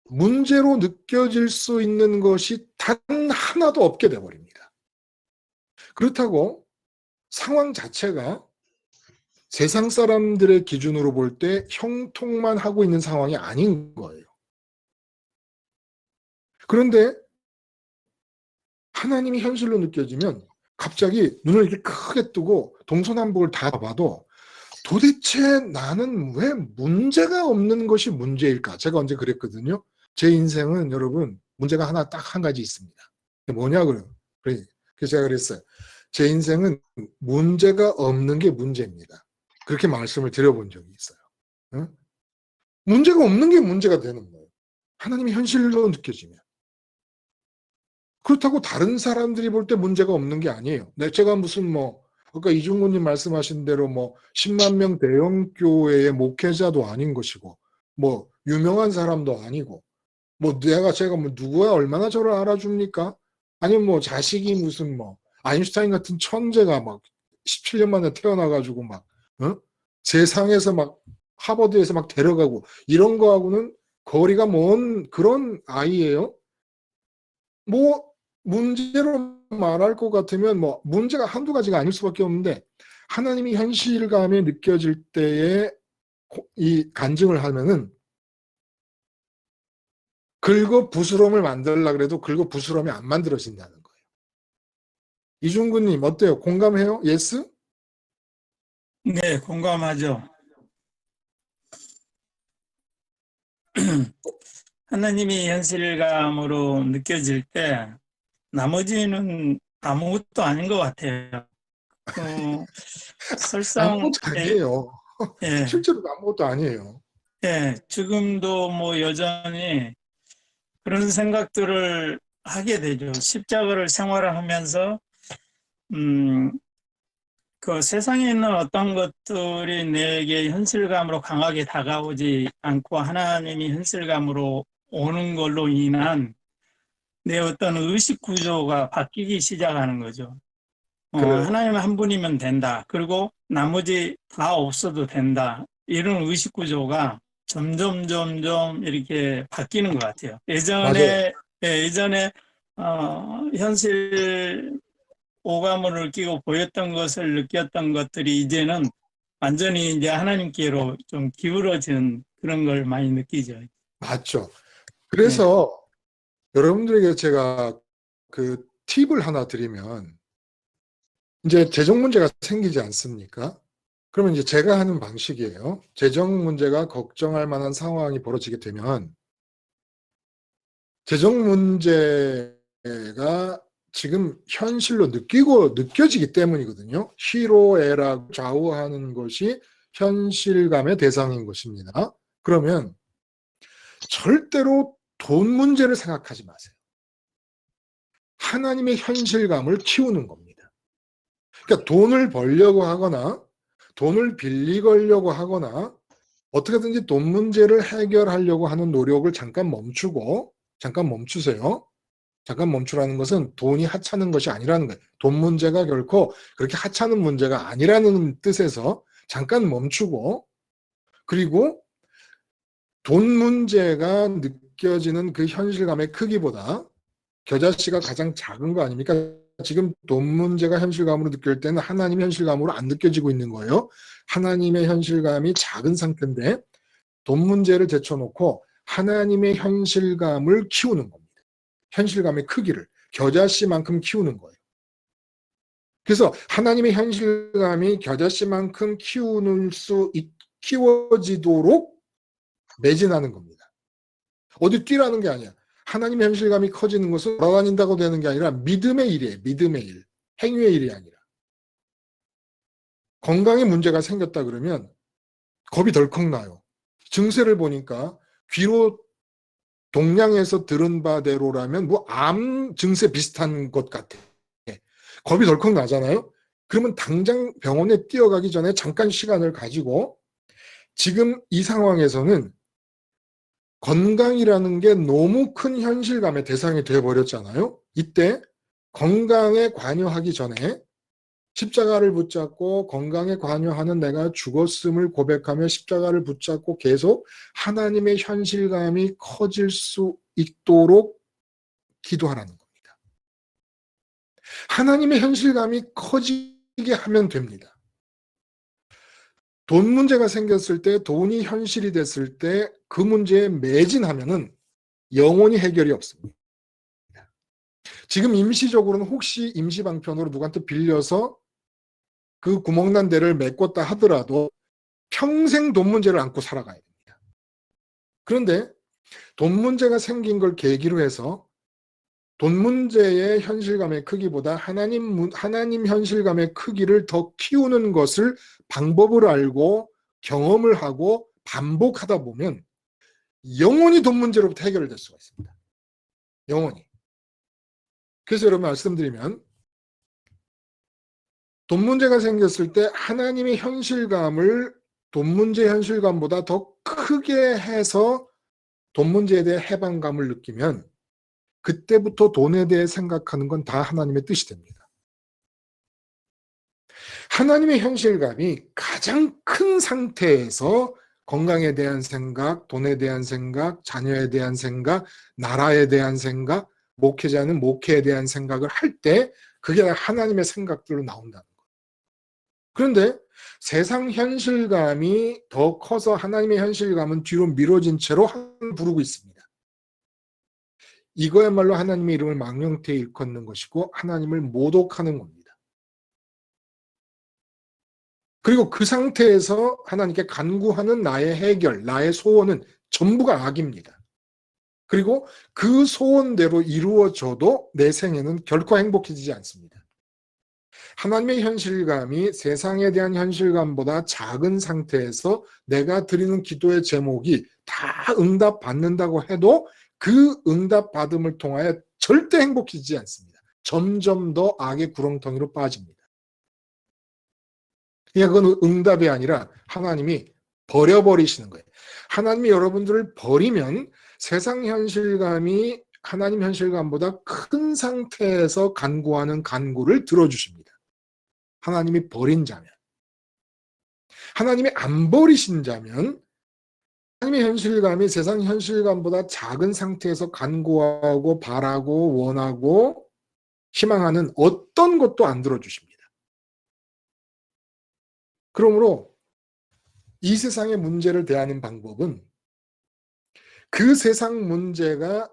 문제로 느껴질 수 있는 것이 단 하나도 없게 돼버립니다. 그렇다고 상황 자체가 세상 사람들의 기준으로 볼 때 형통만 하고 있는 상황이 아닌 거예요. 그런데 하나님이 현실로 느껴지면 갑자기 눈을 이렇게 크게 뜨고 동서남북을 다 봐도 도대체 나는 왜 문제가 없는 것이 문제일까? 제가 언제 그랬거든요. 제 인생은 여러분 문제가 하나 딱 한 가지 있습니다. 그게 뭐냐 그래요. 그래서 제가 그랬어요. 제 인생은 문제가 없는 게 문제입니다. 그렇게 말씀을 드려본 적이 있어요. 응? 문제가 없는 게 문제가 되는 거예요. 하나님이 현실로 느껴지면. 그렇다고 다른 사람들이 볼 때 문제가 없는 게 아니에요. 제가 무슨 아까 이중구님 말씀하신 대로 10만 명 대형 교회의 목회자도 아닌 것이고, 유명한 사람도 아니고, 제가 누구야 얼마나 저를 알아줍니까? 아니면 자식이 무슨 아인슈타인 같은 천재가 17년 만에 태어나가지고 세상에서 하버드에서 데려가고 이런 거하고는 거리가 먼 그런 아이예요. 문제로 말할 것 같으면 문제가 한두 가지가 아닐 수밖에 없는데 하나님이 현실감에 느껴질 때에 이 간증을 하면은 긁어 부스럼을 만들려고 그래도 긁어 부스럼이 안 만들어진다는 거예요. 이중구님 어때요? 공감해요? 예스? 네, 공감하죠. 하나님이 현실감으로 느껴질 때 나머지는 아무것도 아닌 것 같아요. 설상 아무것도 아니에요. 예, 실제로 아무것도 아니에요. 예, 지금도 여전히 그런 생각들을 하게 되죠. 십자가를 생활하면서 그 세상에 있는 어떤 것들이 내게 현실감으로 강하게 다가오지 않고 하나님이 현실감으로 오는 걸로 인한 내 어떤 의식 구조가 바뀌기 시작하는 거죠. 그래요. 하나님 한 분이면 된다. 그리고 나머지 다 없어도 된다. 이런 의식 구조가 점점 이렇게 바뀌는 것 같아요. 맞아요. 예전에 현실 오감을 느끼고 보였던 것을 느꼈던 것들이 이제는 완전히 이제 하나님께로 좀 기울어진 그런 걸 많이 느끼죠. 맞죠. 그래서 여러분들에게 제가 그 팁을 하나 드리면 이제 재정 문제가 생기지 않습니까? 그러면 이제 제가 하는 방식이에요. 재정 문제가 걱정할 만한 상황이 벌어지게 되면 재정 문제가 지금 현실로 느껴지기 때문이거든요. 희로애락 좌우하는 것이 현실감의 대상인 것입니다. 그러면 절대로 돈 문제를 생각하지 마세요. 하나님의 현실감을 키우는 겁니다. 그러니까 돈을 벌려고 하거나 돈을 빌리려고 하거나 어떻게든지 돈 문제를 해결하려고 하는 노력을 잠깐 멈추세요. 잠깐 멈추라는 것은 돈이 하찮은 것이 아니라는 거예요. 돈 문제가 결코 그렇게 하찮은 문제가 아니라는 뜻에서 잠깐 멈추고, 그리고 돈 문제가 느껴지는 그 현실감의 크기보다 겨자씨가 가장 작은 거 아닙니까? 지금 돈 문제가 현실감으로 느낄 때는 하나님의 현실감으로 안 느껴지고 있는 거예요. 하나님의 현실감이 작은 상태인데 돈 문제를 제쳐놓고 하나님의 현실감을 키우는 겁니다. 현실감의 크기를 겨자씨만큼 키우는 거예요. 그래서 하나님의 현실감이 겨자씨만큼 키워지도록 매진하는 겁니다. 어디 뛰라는 게 아니야. 하나님의 현실감이 커지는 것은 돌아다닌다고 되는 게 아니라 믿음의 일이에요. 믿음의 일. 행위의 일이 아니라. 건강에 문제가 생겼다 그러면 겁이 덜컥 나요. 증세를 보니까 귀로 동양에서 들은 바대로라면 암 증세 비슷한 것 같아. 겁이 덜컥 나잖아요. 그러면 당장 병원에 뛰어가기 전에 잠깐 시간을 가지고 지금 이 상황에서는 건강이라는 게 너무 큰 현실감의 대상이 되어버렸잖아요. 이때 건강에 관여하기 전에 십자가를 붙잡고 건강에 관여하는 내가 죽었음을 고백하며 십자가를 붙잡고 계속 하나님의 현실감이 커질 수 있도록 기도하라는 겁니다. 하나님의 현실감이 커지게 하면 됩니다. 돈 문제가 생겼을 때, 돈이 현실이 됐을 때 그 문제에 매진하면은 영원히 해결이 없습니다. 지금 임시적으로는 혹시 임시방편으로 누구한테 빌려서 그 구멍난 데를 메꿨다 하더라도 평생 돈 문제를 안고 살아가야 됩니다. 그런데 돈 문제가 생긴 걸 계기로 해서 돈 문제의 현실감의 크기보다 하나님 현실감의 크기를 더 키우는 것을 방법을 알고 경험을 하고 반복하다 보면 영원히 돈 문제로부터 해결될 수가 있습니다. 영원히. 그래서 여러분 말씀드리면 돈 문제가 생겼을 때 하나님의 현실감을 돈 문제 현실감보다 더 크게 해서 돈 문제에 대해 해방감을 느끼면 그때부터 돈에 대해 생각하는 건 다 하나님의 뜻이 됩니다. 하나님의 현실감이 가장 큰 상태에서 건강에 대한 생각, 돈에 대한 생각, 자녀에 대한 생각, 나라에 대한 생각, 목회자는 목회에 대한 생각을 할 때 그게 하나님의 생각들로 나온다는 거예요. 그런데 세상 현실감이 더 커서 하나님의 현실감은 뒤로 미뤄진 채로 부르고 있습니다. 이거야말로 하나님의 이름을 망령되이 일컫는 것이고 하나님을 모독하는 겁니다. 그리고 그 상태에서 하나님께 간구하는 나의 해결, 나의 소원은 전부가 악입니다. 그리고 그 소원대로 이루어져도 내 생애는 결코 행복해지지 않습니다. 하나님의 현실감이 세상에 대한 현실감보다 작은 상태에서 내가 드리는 기도의 제목이 다 응답받는다고 해도 그 응답받음을 통하여 절대 행복해지지 않습니다. 점점 더 악의 구렁텅이로 빠집니다. 그러니까 그건 응답이 아니라 하나님이 버려버리시는 거예요. 하나님이 여러분들을 버리면 세상 현실감이 하나님 현실감보다 큰 상태에서 간구하는 간구를 들어주십니다. 하나님이 버린 자면. 하나님이 안 버리신 자면 하나님의 현실감이 세상 현실감보다 작은 상태에서 간구하고 바라고 원하고 희망하는 어떤 것도 안 들어주십니다. 그러므로 이 세상의 문제를 대하는 방법은 그 세상 문제가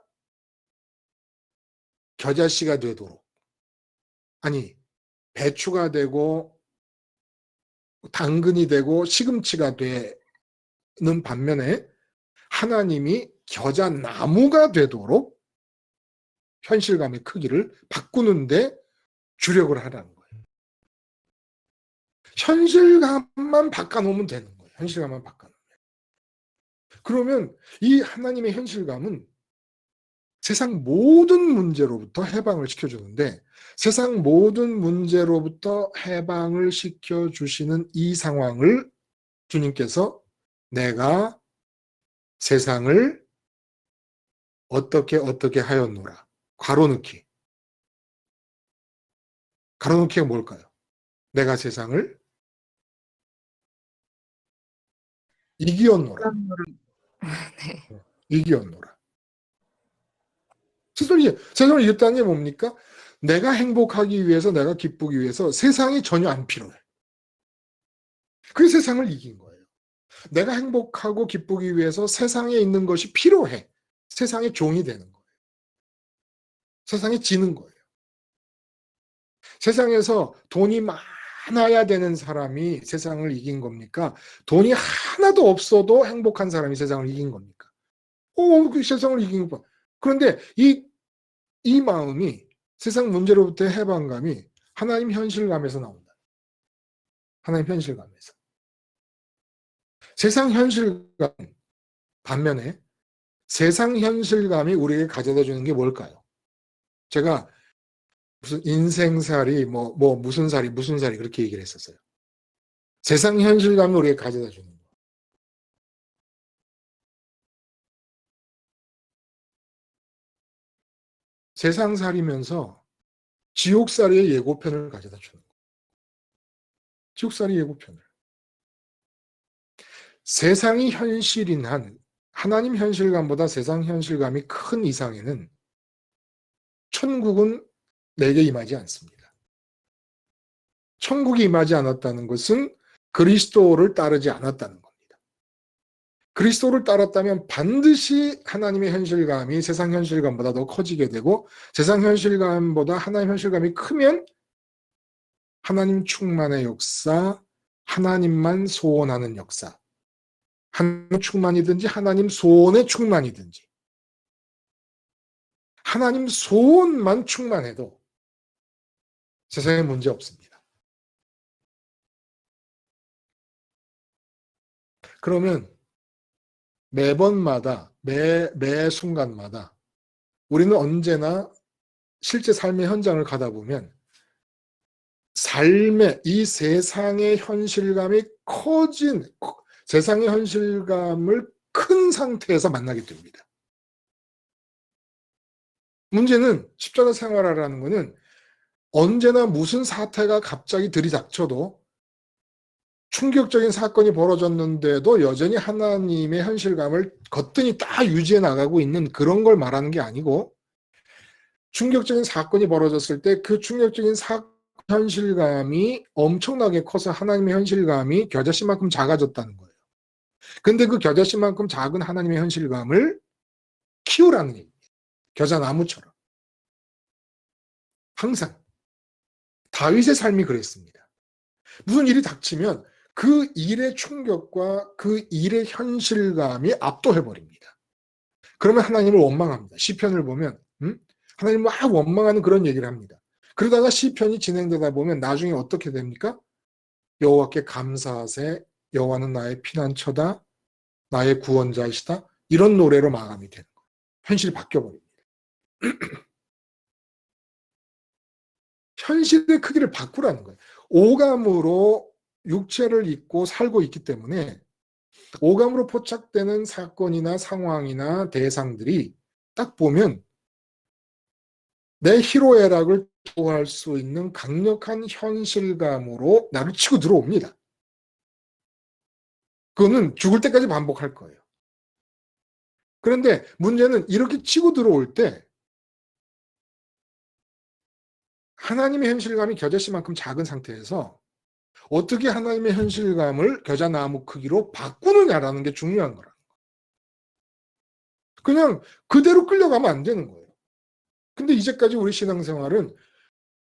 겨자씨가 되도록, 아니 배추가 되고 당근이 되고 시금치가 되는 반면에 하나님이 겨자나무가 되도록 현실감의 크기를 바꾸는데 주력을 하라는 거예요. 현실감만 바꿔놓으면 되는 거예요. 현실감만 바꿔놓으면. 그러면 이 하나님의 현실감은 세상 모든 문제로부터 해방을 시켜주는데 세상 모든 문제로부터 해방을 시켜주시는 이 상황을 주님께서 내가 세상을 어떻게 하였노라. 괄호넣기. 괄호넣기가 뭘까요? 내가 세상을 이기었노라. 네. 이기었노라. 세상을 이겼다는 게 뭡니까? 내가 행복하기 위해서, 내가 기쁘기 위해서 세상이 전혀 안 필요해. 그 세상을 이긴 거예요. 내가 행복하고 기쁘기 위해서 세상에 있는 것이 필요해. 세상의 종이 되는 거예요. 세상에 지는 거예요. 세상에서 돈이 많아야 되는 사람이 세상을 이긴 겁니까? 돈이 하나도 없어도 행복한 사람이 세상을 이긴 겁니까? 그 세상을 이긴 거 봐. 그런데 이 마음이 세상 문제로부터의 해방감이 하나님 현실감에서 나온다. 하나님 현실감에서. 세상 현실감 반면에 세상 현실감이 우리에게 가져다 주는 게 뭘까요? 제가 무슨 인생살이 무슨 살이 그렇게 얘기를 했었어요. 세상 현실감이 우리에게 가져다 주는 거. 세상 살이면서 지옥살이의 예고편을 가져다 주는 거. 지옥살이 예고편을. 세상이 현실인 한 하나님 현실감보다 세상 현실감이 큰 이상에는 천국은 내게 임하지 않습니다. 천국이 임하지 않았다는 것은 그리스도를 따르지 않았다는 겁니다. 그리스도를 따랐다면 반드시 하나님의 현실감이 세상 현실감보다 더 커지게 되고 세상 현실감보다 하나님 현실감이 크면 하나님 충만의 역사, 하나님만 소원하는 역사. 하나님 충만이든지 하나님 소원의 충만이든지 하나님 소원만 충만해도 세상에 문제 없습니다. 그러면 매번마다 매 순간마다 우리는 언제나 실제 삶의 현장을 가다 보면 삶의 이 세상의 현실감이 커진 세상의 현실감을 큰 상태에서 만나게 됩니다. 문제는 십자가 생활이라는 것은 언제나 무슨 사태가 갑자기 들이닥쳐도 충격적인 사건이 벌어졌는데도 여전히 하나님의 현실감을 거뜬히 딱 유지해 나가고 있는 그런 걸 말하는 게 아니고 충격적인 사건이 벌어졌을 때 그 충격적인 현실감이 엄청나게 커서 하나님의 현실감이 겨자씨만큼 작아졌다는 거예요. 근데 그 겨자씨만큼 작은 하나님의 현실감을 키우라는 얘기예요. 겨자나무처럼. 항상. 다윗의 삶이 그랬습니다. 무슨 일이 닥치면 그 일의 충격과 그 일의 현실감이 압도해버립니다. 그러면 하나님을 원망합니다. 시편을 보면 하나님을 막 원망하는 그런 얘기를 합니다. 그러다가 시편이 진행되다 보면 나중에 어떻게 됩니까? 여호와께 감사하세, 여호와는 나의 피난처다, 나의 구원자이시다. 이런 노래로 마감이 되는 거예요. 현실이 바뀌어버립니다. 현실의 크기를 바꾸라는 거예요. 오감으로 육체를 입고 살고 있기 때문에 오감으로 포착되는 사건이나 상황이나 대상들이 딱 보면 내 희로애락을 도할 수 있는 강력한 현실감으로 나를 치고 들어옵니다. 그거는 죽을 때까지 반복할 거예요. 그런데 문제는 이렇게 치고 들어올 때 하나님의 현실감이 겨자씨만큼 작은 상태에서 어떻게 하나님의 현실감을 겨자나무 크기로 바꾸느냐라는 게 중요한 거라는 거예요. 그냥 그대로 끌려가면 안 되는 거예요. 근데 이제까지 우리 신앙생활은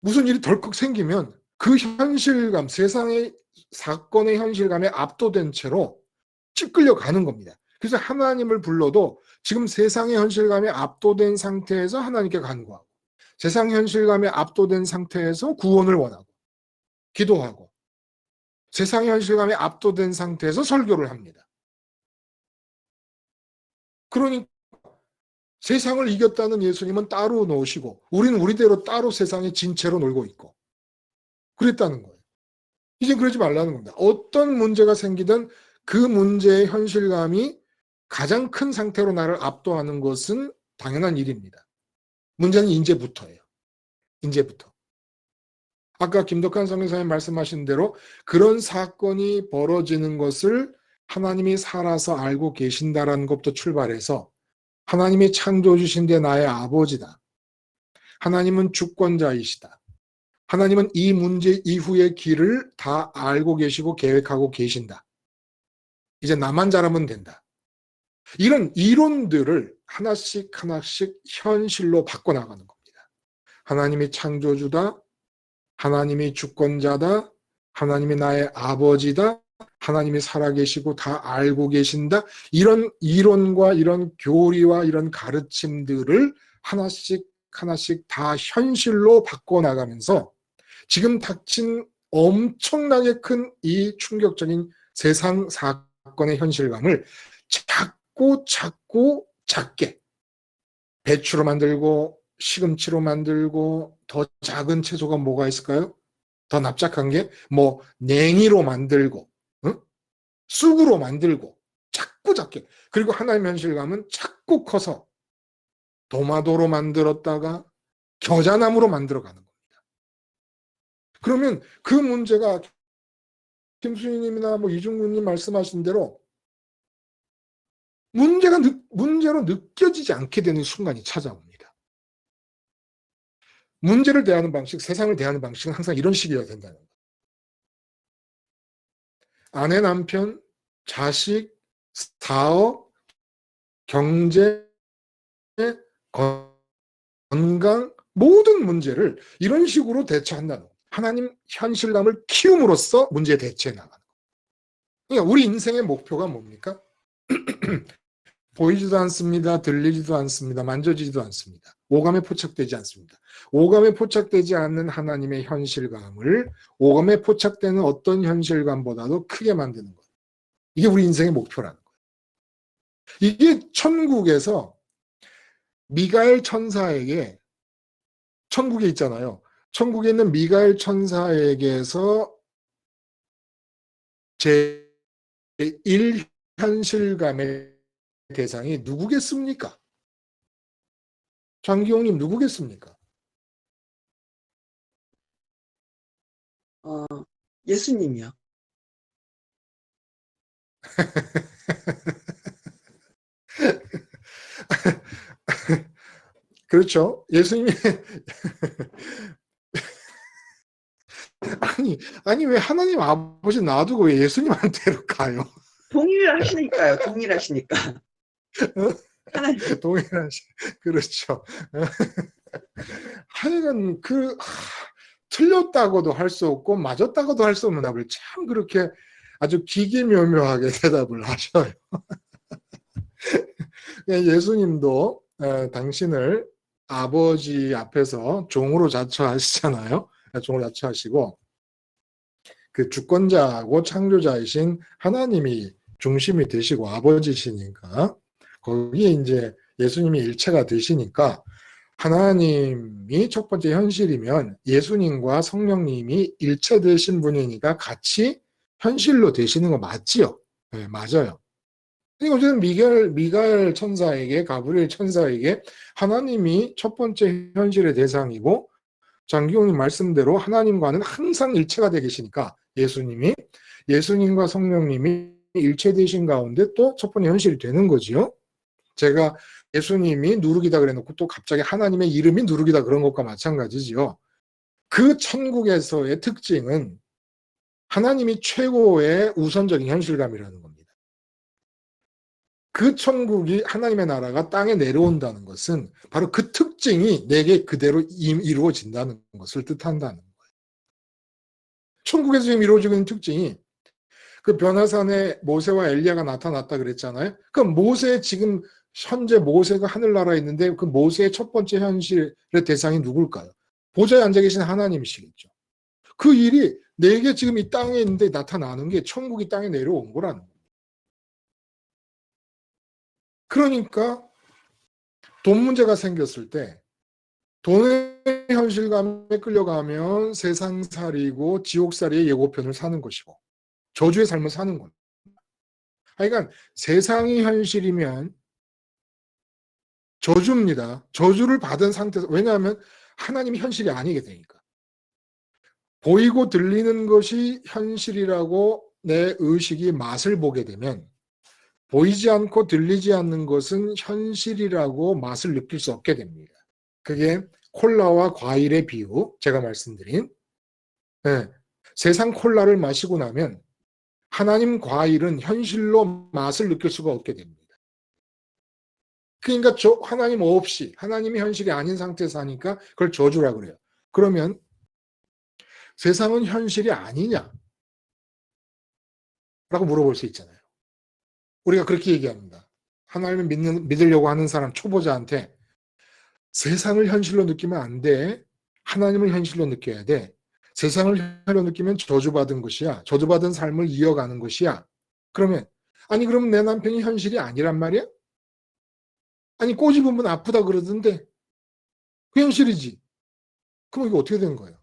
무슨 일이 덜컥 생기면 그 현실감, 세상의 사건의 현실감에 압도된 채로 찌끌려가는 겁니다. 그래서 하나님을 불러도 지금 세상의 현실감에 압도된 상태에서 하나님께 간구하고 세상 현실감에 압도된 상태에서 구원을 원하고 기도하고 세상의 현실감에 압도된 상태에서 설교를 합니다. 그러니까 세상을 이겼다는 예수님은 따로 노시고 우리는 우리대로 따로 세상의 진채로 놀고 있고 그랬다는 거예요. 이제 그러지 말라는 겁니다. 어떤 문제가 생기든 그 문제의 현실감이 가장 큰 상태로 나를 압도하는 것은 당연한 일입니다. 문제는 이제부터예요. 이제부터. 아까 김덕환 선교사님 말씀하신 대로 그런 사건이 벌어지는 것을 하나님이 살아서 알고 계신다라는 것부터 출발해서 하나님이 창조주신 데 나의 아버지다. 하나님은 주권자이시다. 하나님은 이 문제 이후의 길을 다 알고 계시고 계획하고 계신다. 이제 나만 잘하면 된다. 이런 이론들을 하나씩 하나씩 현실로 바꿔나가는 겁니다. 하나님이 창조주다. 하나님이 주권자다. 하나님이 나의 아버지다. 하나님이 살아계시고 다 알고 계신다. 이런 이론과 이런 교리와 이런 가르침들을 하나씩 하나씩 다 현실로 바꿔나가면서 지금 닥친 엄청나게 큰 이 충격적인 세상 사건의 현실감을 작고 작게 배추로 만들고 시금치로 만들고 더 작은 채소가 뭐가 있을까요? 더 납작한 게 뭐 냉이로 만들고 쑥으로 만들고 작고 작게 그리고 하나님의 현실감은 작고 커서 도마도로 만들었다가 겨자나무로 만들어가는 겁니다. 그러면 그 문제가 김수희님이나 뭐 이중구님 말씀하신 대로 문제로 느껴지지 않게 되는 순간이 찾아옵니다. 문제를 대하는 방식, 세상을 대하는 방식은 항상 이런 식이어야 된다는 거예요. 아내, 남편, 자식, 사업, 경제, 건강 모든 문제를 이런 식으로 대처한다는 거예요. 하나님 현실감을 키움으로써 문제에 대처해 나가는 거예요. 그러니까 우리 인생의 목표가 뭡니까? 보이지도 않습니다. 들리지도 않습니다. 만져지지도 않습니다. 오감에 포착되지 않습니다. 오감에 포착되지 않는 하나님의 현실감을 오감에 포착되는 어떤 현실감보다도 크게 만드는 것. 이게 우리 인생의 목표라는 거예요. 이게 천국에서 미가엘 천사에게, 천국에 있잖아요. 천국에 있는 미가엘 천사에게서 제1 현실감의 대상이 누구겠습니까? 장기용님 누구겠습니까? 예수님이요. 그렇죠. 예수님이 아니 왜 하나님 아버지 놔두고 왜 예수님한테로 가요? 동일하시니까요. 동일하시니까. 하나님. 동일하시. 그렇죠. 하여간 틀렸다고도 할 수 없고 맞았다고도 할 수 없는 답을 참 그렇게 아주 기기묘묘하게 대답을 하셔요. 예수님도 당신을 아버지 앞에서 종으로 자처하시잖아요. 종으로 자처하시고 그 주권자하고 창조자이신 하나님이 중심이 되시고 아버지시니까 거기에 이제 예수님이 일체가 되시니까 하나님이 첫 번째 현실이면 예수님과 성령님이 일체되신 분이니까 같이 현실로 되시는 거 맞지요? 네, 맞아요. 그러니까 어쨌든 미가엘 천사에게, 가브리엘 천사에게 하나님이 첫 번째 현실의 대상이고 장기용님 말씀대로 하나님과는 항상 일체가 되어 계시니까 예수님과 성령님이 일체되신 가운데 또 첫 번째 현실이 되는 거지요. 제가 예수님이 누룩이다 그래놓고 또 갑자기 하나님의 이름이 누룩이다 그런 것과 마찬가지지요. 그 천국에서의 특징은 하나님이 최고의 우선적인 현실감이라는 겁니다. 그 천국이 하나님의 나라가 땅에 내려온다는 것은 바로 그 특징이 내게 그대로 이루어진다는 것을 뜻한다는 거예요. 천국에서 지금 이루어지고 있는 특징이 그 변화산에 모세와 엘리야가 나타났다 그랬잖아요. 그 모세 지금 현재 모세가 하늘나라에 있는데 그 모세의 첫 번째 현실의 대상이 누굴까요? 보좌에 앉아 계신 하나님이시겠죠. 그 일이 내게 지금 이 땅에 있는데 나타나는 게 천국이 땅에 내려온 거라는 거예요. 그러니까 돈 문제가 생겼을 때 돈의 현실감에 끌려가면 세상살이고 지옥살이의 예고편을 사는 것이고 저주의 삶을 사는 겁니다. 그러니까 세상이 현실이면 저주입니다. 저주를 받은 상태에서, 왜냐하면 하나님이 현실이 아니게 되니까. 보이고 들리는 것이 현실이라고 내 의식이 맛을 보게 되면 보이지 않고 들리지 않는 것은 현실이라고 맛을 느낄 수 없게 됩니다. 그게 콜라와 과일의 비유, 제가 말씀드린. 네. 세상 콜라를 마시고 나면 하나님 과일은 현실로 맛을 느낄 수가 없게 됩니다. 그러니까 하나님 없이, 하나님이 현실이 아닌 상태에서 하니까 그걸 저주라 그래요. 그러면 세상은 현실이 아니냐? 라고 물어볼 수 있잖아요. 우리가 그렇게 얘기합니다. 하나님을 믿으려고 하는 사람, 초보자한테 세상을 현실로 느끼면 안 돼. 하나님을 현실로 느껴야 돼. 세상을 현실로 느끼면 저주받은 것이야. 저주받은 삶을 이어가는 것이야. 그러면 그럼 내 남편이 현실이 아니란 말이야? 꼬집으면 아프다 그러던데 그 현실이지. 그럼 이거 어떻게 된 거예요?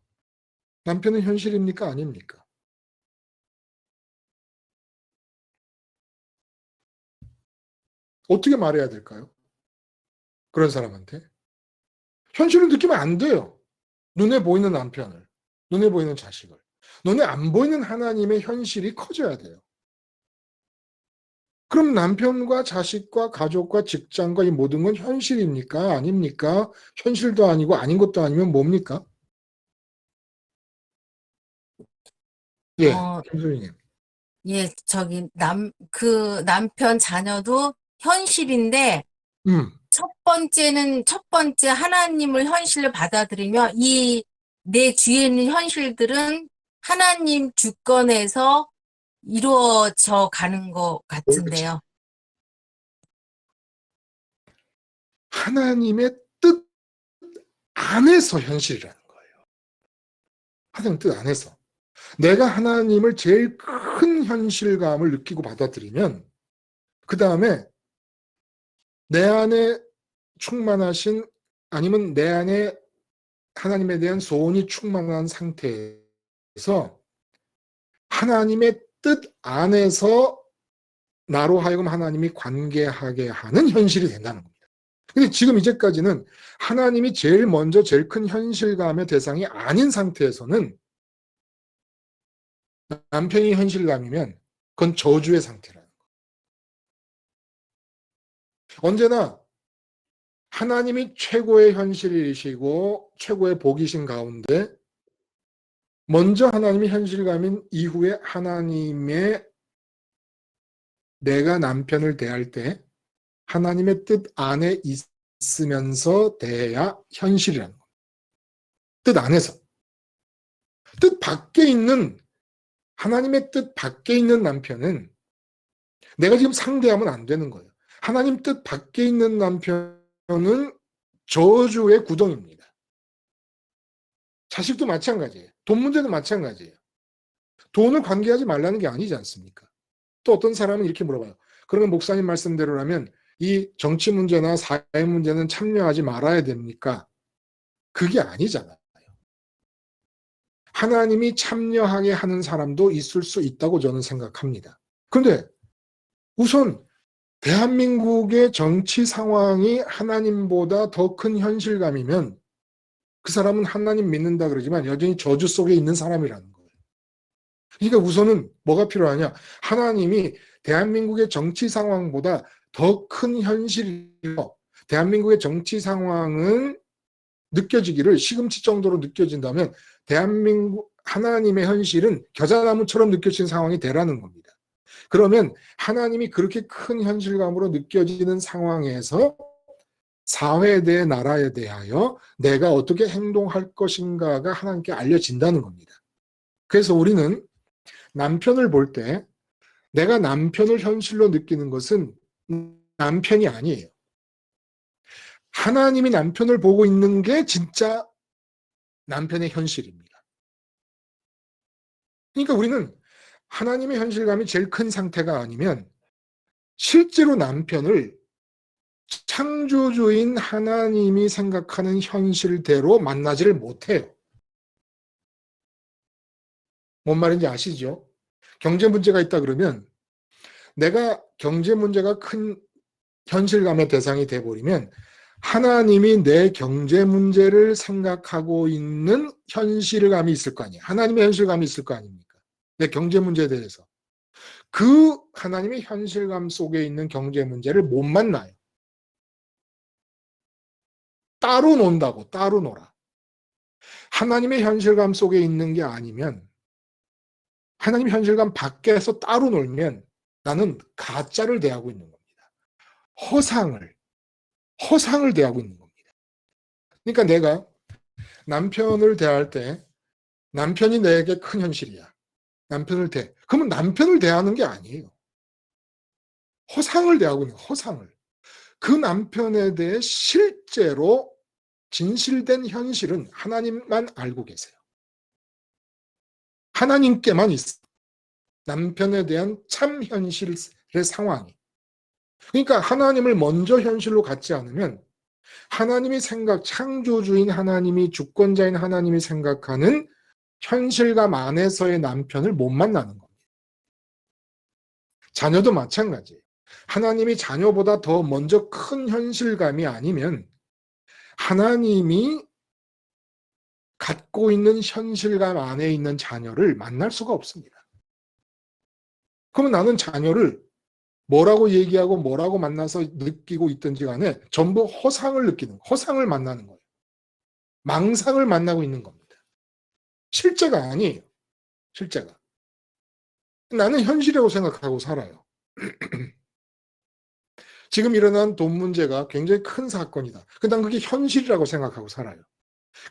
남편은 현실입니까? 아닙니까? 어떻게 말해야 될까요? 그런 사람한테. 현실을 느끼면 안 돼요. 눈에 보이는 남편을, 눈에 보이는 자식을. 눈에 안 보이는 하나님의 현실이 커져야 돼요. 그럼 남편과 자식과 가족과 직장과 이 모든 건 현실입니까? 아닙니까? 현실도 아니고 아닌 것도 아니면 뭡니까? 예, 김소희님. 예, 그 남편 자녀도 현실인데, 첫 번째 하나님을 현실로 받아들이며 이 내 뒤에 있는 현실들은 하나님 주권에서 이루어져 가는 것 같은데요. 하나님의 뜻 안에서 현실이라는 거예요. 하나님 뜻 안에서. 내가 하나님을 제일 큰 현실감을 느끼고 받아들이면 그 다음에 내 안에 충만하신 아니면 내 안에 하나님에 대한 소원이 충만한 상태에서 하나님의 뜻 안에서 나로 하여금 하나님이 관계하게 하는 현실이 된다는 겁니다. 근데 지금 이제까지는 하나님이 제일 먼저 제일 큰 현실감의 대상이 아닌 상태에서는 남편이 현실감이면 그건 저주의 상태라는 거예요. 언제나 하나님이 최고의 현실이시고 최고의 복이신 가운데 먼저 하나님이 현실감인 이후에 하나님의 내가 남편을 대할 때 하나님의 뜻 안에 있으면서 대해야 현실이라는 거예요. 뜻 안에서. 뜻 밖에 있는 하나님의 뜻 밖에 있는 남편은 내가 지금 상대하면 안 되는 거예요. 하나님 뜻 밖에 있는 남편은 저주의 구덩입니다. 자식도 마찬가지예요. 돈 문제도 마찬가지예요. 돈을 관계하지 말라는 게 아니지 않습니까? 또 어떤 사람은 이렇게 물어봐요. 그러면 목사님 말씀대로라면 이 정치 문제나 사회 문제는 참여하지 말아야 됩니까? 그게 아니잖아요. 하나님이 참여하게 하는 사람도 있을 수 있다고 저는 생각합니다. 그런데 우선 대한민국의 정치 상황이 하나님보다 더 큰 현실감이면 그 사람은 하나님 믿는다 그러지만 여전히 저주 속에 있는 사람이라는 거예요. 그러니까 우선은 뭐가 필요하냐? 하나님이 대한민국의 정치 상황보다 더 큰 현실이고 대한민국의 정치 상황은 느껴지기를 시금치 정도로 느껴진다면 대한민국 하나님의 현실은 겨자나무처럼 느껴지는 상황이 되라는 겁니다. 그러면 하나님이 그렇게 큰 현실감으로 느껴지는 상황에서 사회에 대해 나라에 대하여 내가 어떻게 행동할 것인가가 하나님께 알려진다는 겁니다. 그래서 우리는 남편을 볼 때 내가 남편을 현실로 느끼는 것은 남편이 아니에요. 하나님이 남편을 보고 있는 게 진짜 남편의 현실입니다. 그러니까 우리는 하나님의 현실감이 제일 큰 상태가 아니면 실제로 남편을 창조주인 하나님이 생각하는 현실대로 만나지를 못해요. 뭔 말인지 아시죠? 경제 문제가 있다 그러면 내가 경제 문제가 큰 현실감의 대상이 돼버리면 하나님이 내 경제 문제를 생각하고 있는 현실감이 있을 거 아니에요. 하나님의 현실감이 있을 거 아닙니까? 내 경제 문제에 대해서. 그 하나님의 현실감 속에 있는 경제 문제를 못 만나요. 따로 논다고, 따로 놀아. 하나님의 현실감 속에 있는 게 아니면 하나님의 현실감 밖에서 따로 놀면 나는 가짜를 대하고 있는 겁니다. 허상을 대하고 있는 겁니다. 그러니까 내가 남편을 대할 때 남편이 내게 큰 현실이야. 그러면 남편을 대하는 게 아니에요. 허상을 대하고 있는 거예요. 허상을. 그 남편에 대해 실제로 진실된 현실은 하나님만 알고 계세요. 하나님께만 있어요. 남편에 대한 참 현실의 상황이. 그러니까 하나님을 먼저 현실로 갖지 않으면 하나님이 창조주인 하나님이 주권자인 하나님이 생각하는 현실감 안에서의 남편을 못 만나는 겁니다. 자녀도 마찬가지예요. 하나님이 자녀보다 더 먼저 큰 현실감이 아니면 하나님이 갖고 있는 현실감 안에 있는 자녀를 만날 수가 없습니다. 그러면 나는 자녀를 뭐라고 얘기하고 뭐라고 만나서 느끼고 있든지 간에 전부 허상을 느끼는, 허상을 만나는 거예요. 망상을 만나고 있는 겁니다. 실제가 아니에요. 실제가. 나는 현실이라고 생각하고 살아요. 지금 일어난 돈 문제가 굉장히 큰 사건이다. 난 그게 현실이라고 생각하고 살아요.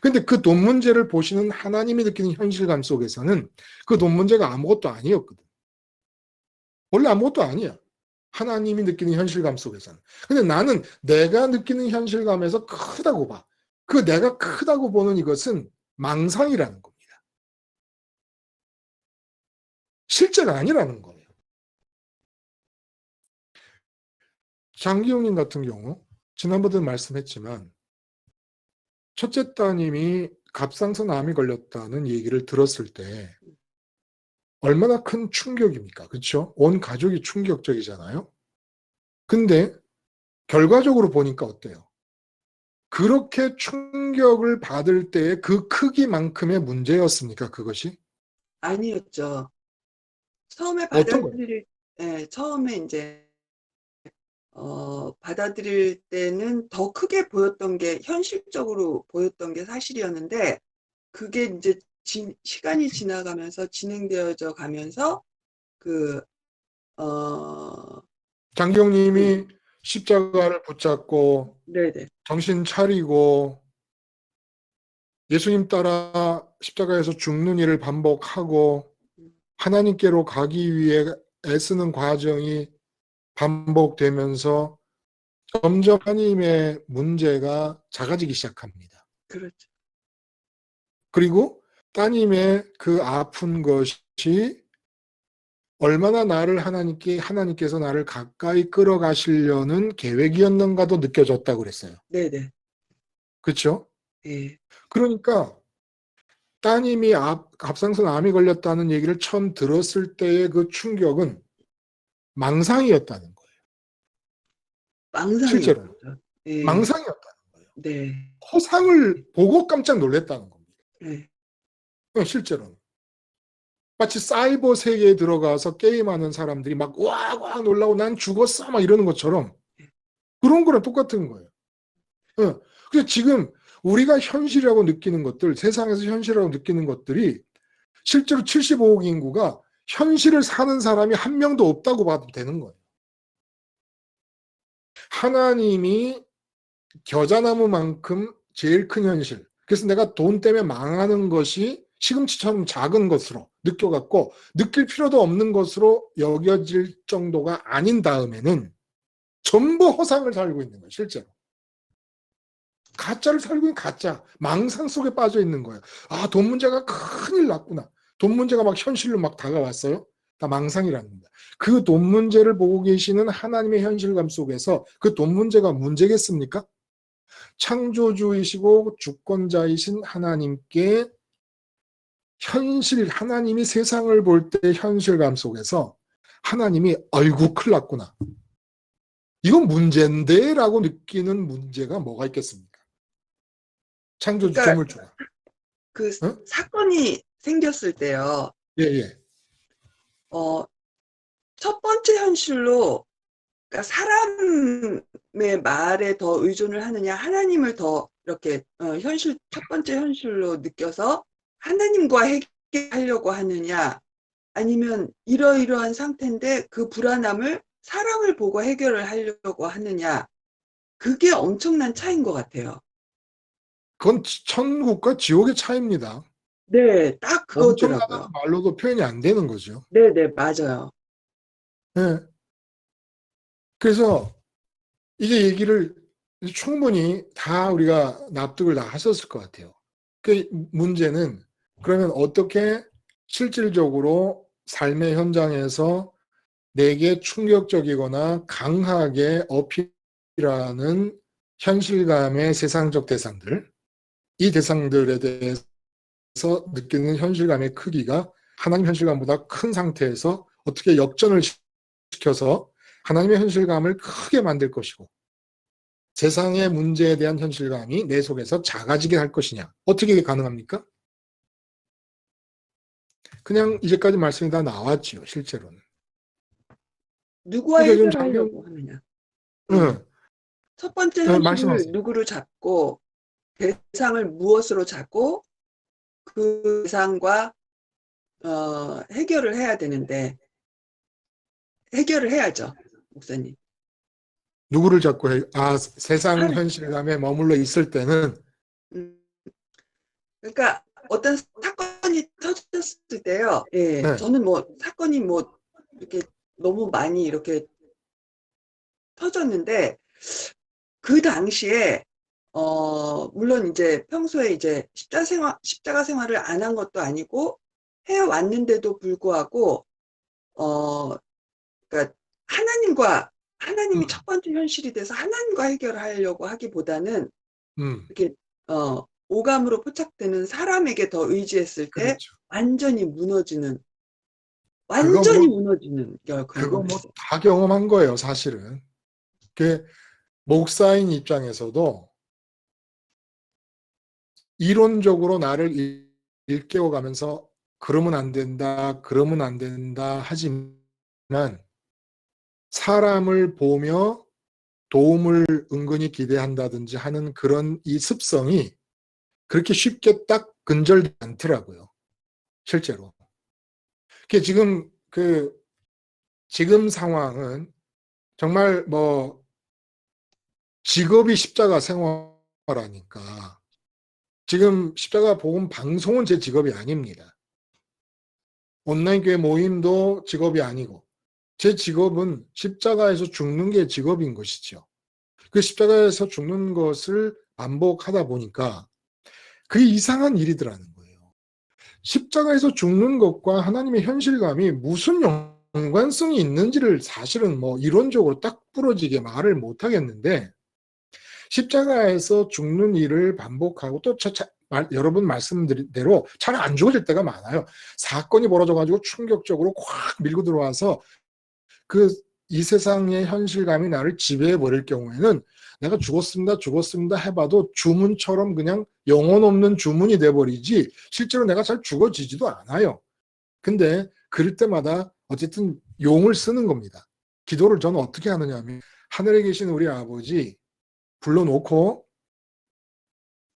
근데 그 돈 문제를 보시는 하나님이 느끼는 현실감 속에서는 그 돈 문제가 아무것도 아니었거든. 원래 아무것도 아니야. 하나님이 느끼는 현실감 속에서는. 근데 나는 내가 느끼는 현실감에서 크다고 봐. 그 내가 크다고 보는 이것은 망상이라는 겁니다. 실제가 아니라는 거예요. 장기용님 같은 경우 지난번에도 말씀했지만 첫째 따님이 갑상선 암이 걸렸다는 얘기를 들었을 때 얼마나 큰 충격입니까? 그렇죠? 온 가족이 충격적이잖아요. 근데 결과적으로 보니까 어때요? 그렇게 충격을 받을 때의 그 크기만큼의 문제였습니까? 그것이? 아니었죠. 처음에 어떤 거예요? 처음에 이제 받아들일 때는 더 크게 보였던 게 현실적으로 보였던 게 사실이었는데 그게 이제 시간이 지나가면서 진행되어져 가면서 그 장기용님이 십자가를 붙잡고 네네. 정신 차리고 예수님 따라 십자가에서 죽는 일을 반복하고 하나님께로 가기 위해 애쓰는 과정이 반복되면서 점점 하나님의 문제가 작아지기 시작합니다. 그렇죠. 그리고 따님의 그 아픈 것이 얼마나 나를 하나님께서 나를 가까이 끌어가시려는 계획이었는가도 느껴졌다고 그랬어요. 네네. 그렇죠? 예. 그러니까 따님이 갑상선 암이 걸렸다는 얘기를 처음 들었을 때의 그 충격은 망상이었다는 거예요. 실제로. 망상이었죠. 예. 망상이었다는 거예요. 네. 허상을 보고 깜짝 놀랐다는 겁니다. 네. 실제로는. 마치 사이버 세계에 들어가서 게임하는 사람들이 막 와 놀라고 난 죽었어 막 이러는 것처럼 그런 거랑 똑같은 거예요. 그래서 지금 우리가 현실이라고 느끼는 것들, 세상에서 현실이라고 느끼는 것들이 실제로 75억 인구가 현실을 사는 사람이 한 명도 없다고 봐도 되는 거예요. 하나님이 겨자나무만큼 제일 큰 현실. 그래서 내가 돈 때문에 망하는 것이 시금치처럼 작은 것으로 느껴갖고 느낄 필요도 없는 것으로 여겨질 정도가 아닌 다음에는 전부 허상을 살고 있는 거예요. 실제로. 가짜를 살고 있는 가짜. 망상 속에 빠져 있는 거예요. 아, 돈 문제가 큰일 났구나. 돈 문제가 막 현실로 막 다가왔어요. 다 망상이라는 겁니다. 그 돈 문제를 보고 계시는 하나님의 현실감 속에서 그 돈 문제가 문제겠습니까? 창조주이시고 주권자이신 하나님께 하나님이 세상을 볼 때 현실감 속에서 하나님이 아이고 큰일 났구나. 이건 문제인데 라고 느끼는 문제가 뭐가 있겠습니까? 창조주 그러니까 조물주가. 그 어? 사건이 생겼을 때요. 예. 첫 번째 현실로 그러니까 사람의 말에 더 의존을 하느냐, 하나님을 더 이렇게 첫 번째 현실로 느껴서 하나님과 해결하려고 하느냐, 아니면 이러이러한 상태인데 그 불안함을 사람을 보고 해결을 하려고 하느냐, 그게 엄청난 차이인 것 같아요. 그건 천국과 지옥의 차이입니다. 네, 딱 엄청나다는 그거더라고요. 말로도 표현이 안 되는 거죠. 네, 맞아요. 예. 그래서 이제 얘기를 충분히 다 우리가 납득을 다 하셨을 것 같아요. 그 문제는 그러면 어떻게 실질적으로 삶의 현장에서 내게 충격적이거나 강하게 어필하는 현실감의 세상적 대상들, 이 대상들에 대해서 느끼는 현실감의 크기가 하나님 현실감보다 큰 상태에서 어떻게 역전을 시켜서 하나님의 현실감을 크게 만들 것이고 세상의 문제에 대한 현실감이 내 속에서 작아지게 할 것이냐. 어떻게 가능합니까? 그냥 이제까지 말씀이 다 나왔지요. 실제로는. 누구와 그러니까 지금 해결하려고 하느냐. 첫 번째 네, 현실을 말씀하세요. 누구로 잡고 대상을 무엇으로 잡고 그 대상과 해결을 해야 되는데 해결을 해야죠, 목사님. 누구를 잡고 세상 한- 현실감에 머물러 있을 때는 음, 그러니까 어떤 사건이 터졌을 때요. 예, 네. 저는 뭐 사건이 뭐 이렇게 너무 많이 이렇게 터졌는데 그 당시에 물론 이제 평소에 이제 십자가 생활을 안 한 것도 아니고 해 왔는데도 불구하고 그러니까 하나님이 첫 번째 현실이 돼서 하나님과 해결하려고 하기보다는 이렇게 오감으로 포착되는 사람에게 더 의지했을 때 그렇죠. 완전히 무너지는 그런 그거 뭐 거죠. 다 경험한 거예요, 사실은. 그 목사인 입장에서도 이론적으로 나를 일깨워가면서 그러면 안 된다, 그러면 안 된다 하지만 사람을 보며 도움을 은근히 기대한다든지 하는 그런 이 습성이 그렇게 쉽게 딱 근절되지 않더라고요. 실제로. 지금 상황은 정말 뭐 직업이 십자가 생활하니까 지금 십자가 복음 방송은 제 직업이 아닙니다. 온라인 교회 모임도 직업이 아니고 제 직업은 십자가에서 죽는 게 직업인 것이죠. 그 십자가에서 죽는 것을 반복하다 보니까 그게 이상한 일이더라는 거예요. 십자가에서 죽는 것과 하나님의 현실감이 무슨 연관성이 있는지를 사실은 뭐 이론적으로 딱 부러지게 말을 못 하겠는데 십자가에서 죽는 일을 반복하고 또 여러분 말씀드린 대로 잘 안 죽어질 때가 많아요. 사건이 벌어져가지고 충격적으로 확 밀고 들어와서 이 세상의 현실감이 나를 지배해버릴 경우에는 내가 죽었습니다 해봐도 주문처럼 그냥 영혼 없는 주문이 돼버리지 실제로 내가 잘 죽어지지도 않아요. 근데 그럴 때마다 어쨌든 용을 쓰는 겁니다. 기도를 저는 어떻게 하느냐 하면 하늘에 계신 우리 아버지 불러놓고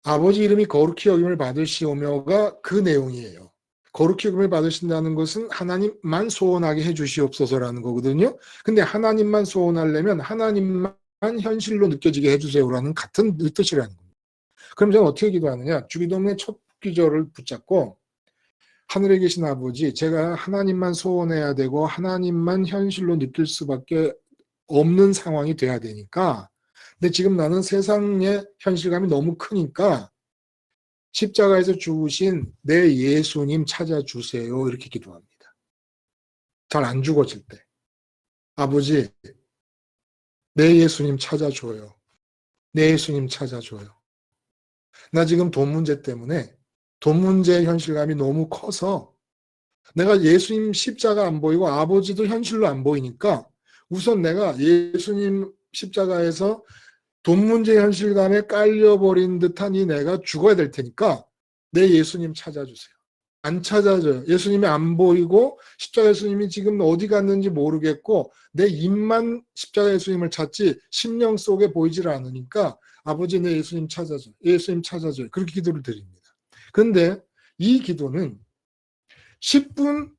아버지 이름이 거룩히 여김을 받으시오며가 그 내용이에요. 거룩히 여김을 받으신다는 것은 하나님만 소원하게 해주시옵소서라는 거거든요. 근데 하나님만 소원하려면 하나님만 현실로 느껴지게 해주세요라는 같은 뜻이라는 겁니다. 그럼 저는 어떻게 기도하느냐? 주기도문의 첫 구절을 붙잡고 하늘에 계신 아버지, 제가 하나님만 소원해야 되고 하나님만 현실로 느낄 수밖에 없는 상황이 돼야 되니까 근데 지금 나는 세상의 현실감이 너무 크니까 십자가에서 죽으신 내 예수님 찾아주세요. 이렇게 기도합니다. 잘 안 죽어질 때. 아버지, 내 예수님 찾아줘요. 내 예수님 찾아줘요. 나 지금 돈 문제 때문에 돈 문제의 현실감이 너무 커서 내가 예수님 십자가 안 보이고 아버지도 현실로 안 보이니까 우선 내가 예수님 십자가에서 돈 문제 현실감에 깔려버린 듯한 이 내가 죽어야 될 테니까 내 예수님 찾아주세요. 안 찾아줘요. 예수님이 안 보이고 십자가 예수님이 지금 어디 갔는지 모르겠고 내 입만 십자가 예수님을 찾지 심령 속에 보이질 않으니까 아버지 내 예수님 찾아줘요. 예수님 찾아줘요. 그렇게 기도를 드립니다. 그런데 이 기도는 10분,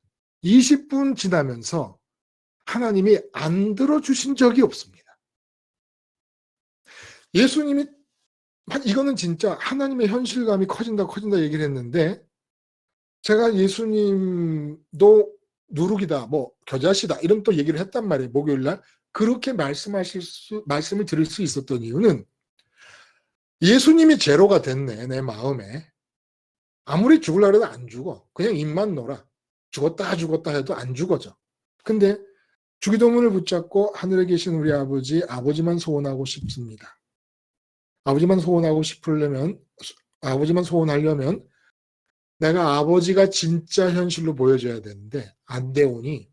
20분 지나면서 하나님이 안 들어주신 적이 없습니다. 예수님이 이거는 진짜 하나님의 현실감이 커진다 얘기를 했는데 제가 예수님도 누룩이다 뭐 겨자씨다 이런 또 얘기를 했단 말이에요. 목요일날 그렇게 말씀을 드릴 수 있었던 이유는 예수님이 제로가 됐네 내 마음에. 아무리 죽으려고 해도 안 죽어. 그냥 입만 놀아. 죽었다 해도 안 죽어져. 근데 주기도문을 붙잡고 하늘에 계신 우리 아버지만 소원하고 싶습니다. 아버지만 소원하려면 내가 아버지가 진짜 현실로 보여줘야 되는데 안 되오니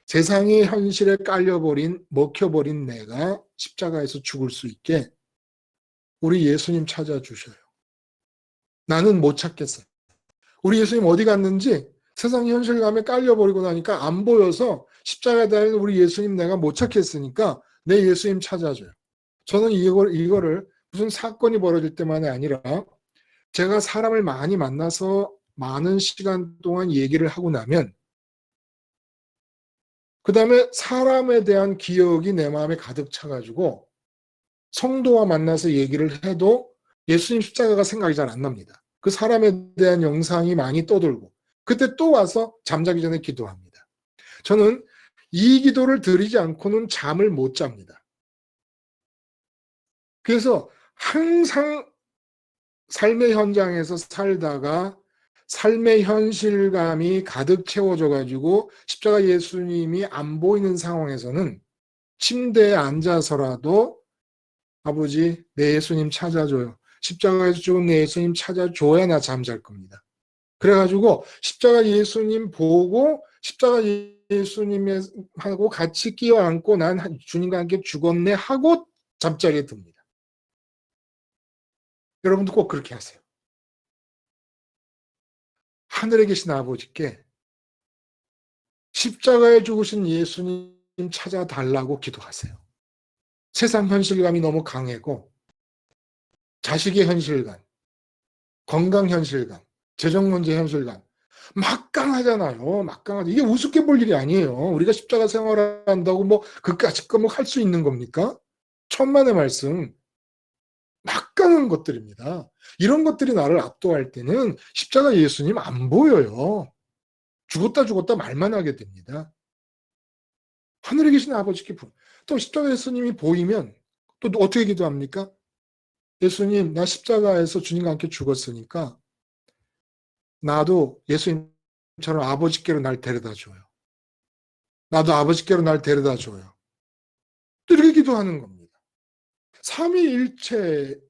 세상의 현실에 먹혀버린 내가 십자가에서 죽을 수 있게 우리 예수님 찾아주셔요. 나는 못 찾겠어요. 우리 예수님 어디 갔는지 세상 현실감에 깔려버리고 나니까 안 보여서 십자가에 달린 우리 예수님 내가 못 찾겠으니까 내 예수님 찾아줘요. 저는 이거를 무슨 사건이 벌어질 때만이 아니라 제가 사람을 많이 만나서 많은 시간 동안 얘기를 하고 나면 그 다음에 사람에 대한 기억이 내 마음에 가득 차가지고 성도와 만나서 얘기를 해도 예수님 십자가가 생각이 잘 안 납니다. 그 사람에 대한 영상이 많이 떠돌고 그때 또 와서 잠자기 전에 기도합니다. 저는 이 기도를 드리지 않고는 잠을 못 잡니다. 그래서 항상 삶의 현장에서 살다가 삶의 현실감이 가득 채워져 가지고 십자가 예수님이 안 보이는 상황에서는 침대에 앉아서라도 아버지, 내 예수님 찾아줘요. 십자가에서 죽은 내 예수님 찾아줘야 나 잠잘 겁니다. 그래가지고 십자가 예수님 보고 십자가 예수님하고 같이 끼어안고 난 주님과 함께 죽었네 하고 잠자리에 듭니다. 여러분도 꼭 그렇게 하세요. 하늘에 계신 아버지께 십자가에 죽으신 예수님 찾아달라고 기도하세요. 세상 현실감이 너무 강하고 자식의 현실감, 건강 현실감, 재정 문제 현실감 막강하잖아요. 막강하죠. 이게 우습게 볼 일이 아니에요. 우리가 십자가 생활을 한다고 뭐 그까짓 거 뭐 할 수 있는 겁니까? 천만의 말씀. 막강한 것들입니다. 이런 것들이 나를 압도할 때는 십자가 예수님 안 보여요. 죽었다 말만 하게 됩니다. 하늘에 계신 아버지께 또 십자가 예수님이 보이면 또 어떻게 기도합니까? 예수님, 나 십자가에서 주님과 함께 죽었으니까 나도 예수님처럼 아버지께로 날 데려다 줘요. 나도 아버지께로 날 데려다 줘요. 또 이렇게 기도하는 겁니다. 삼위일체를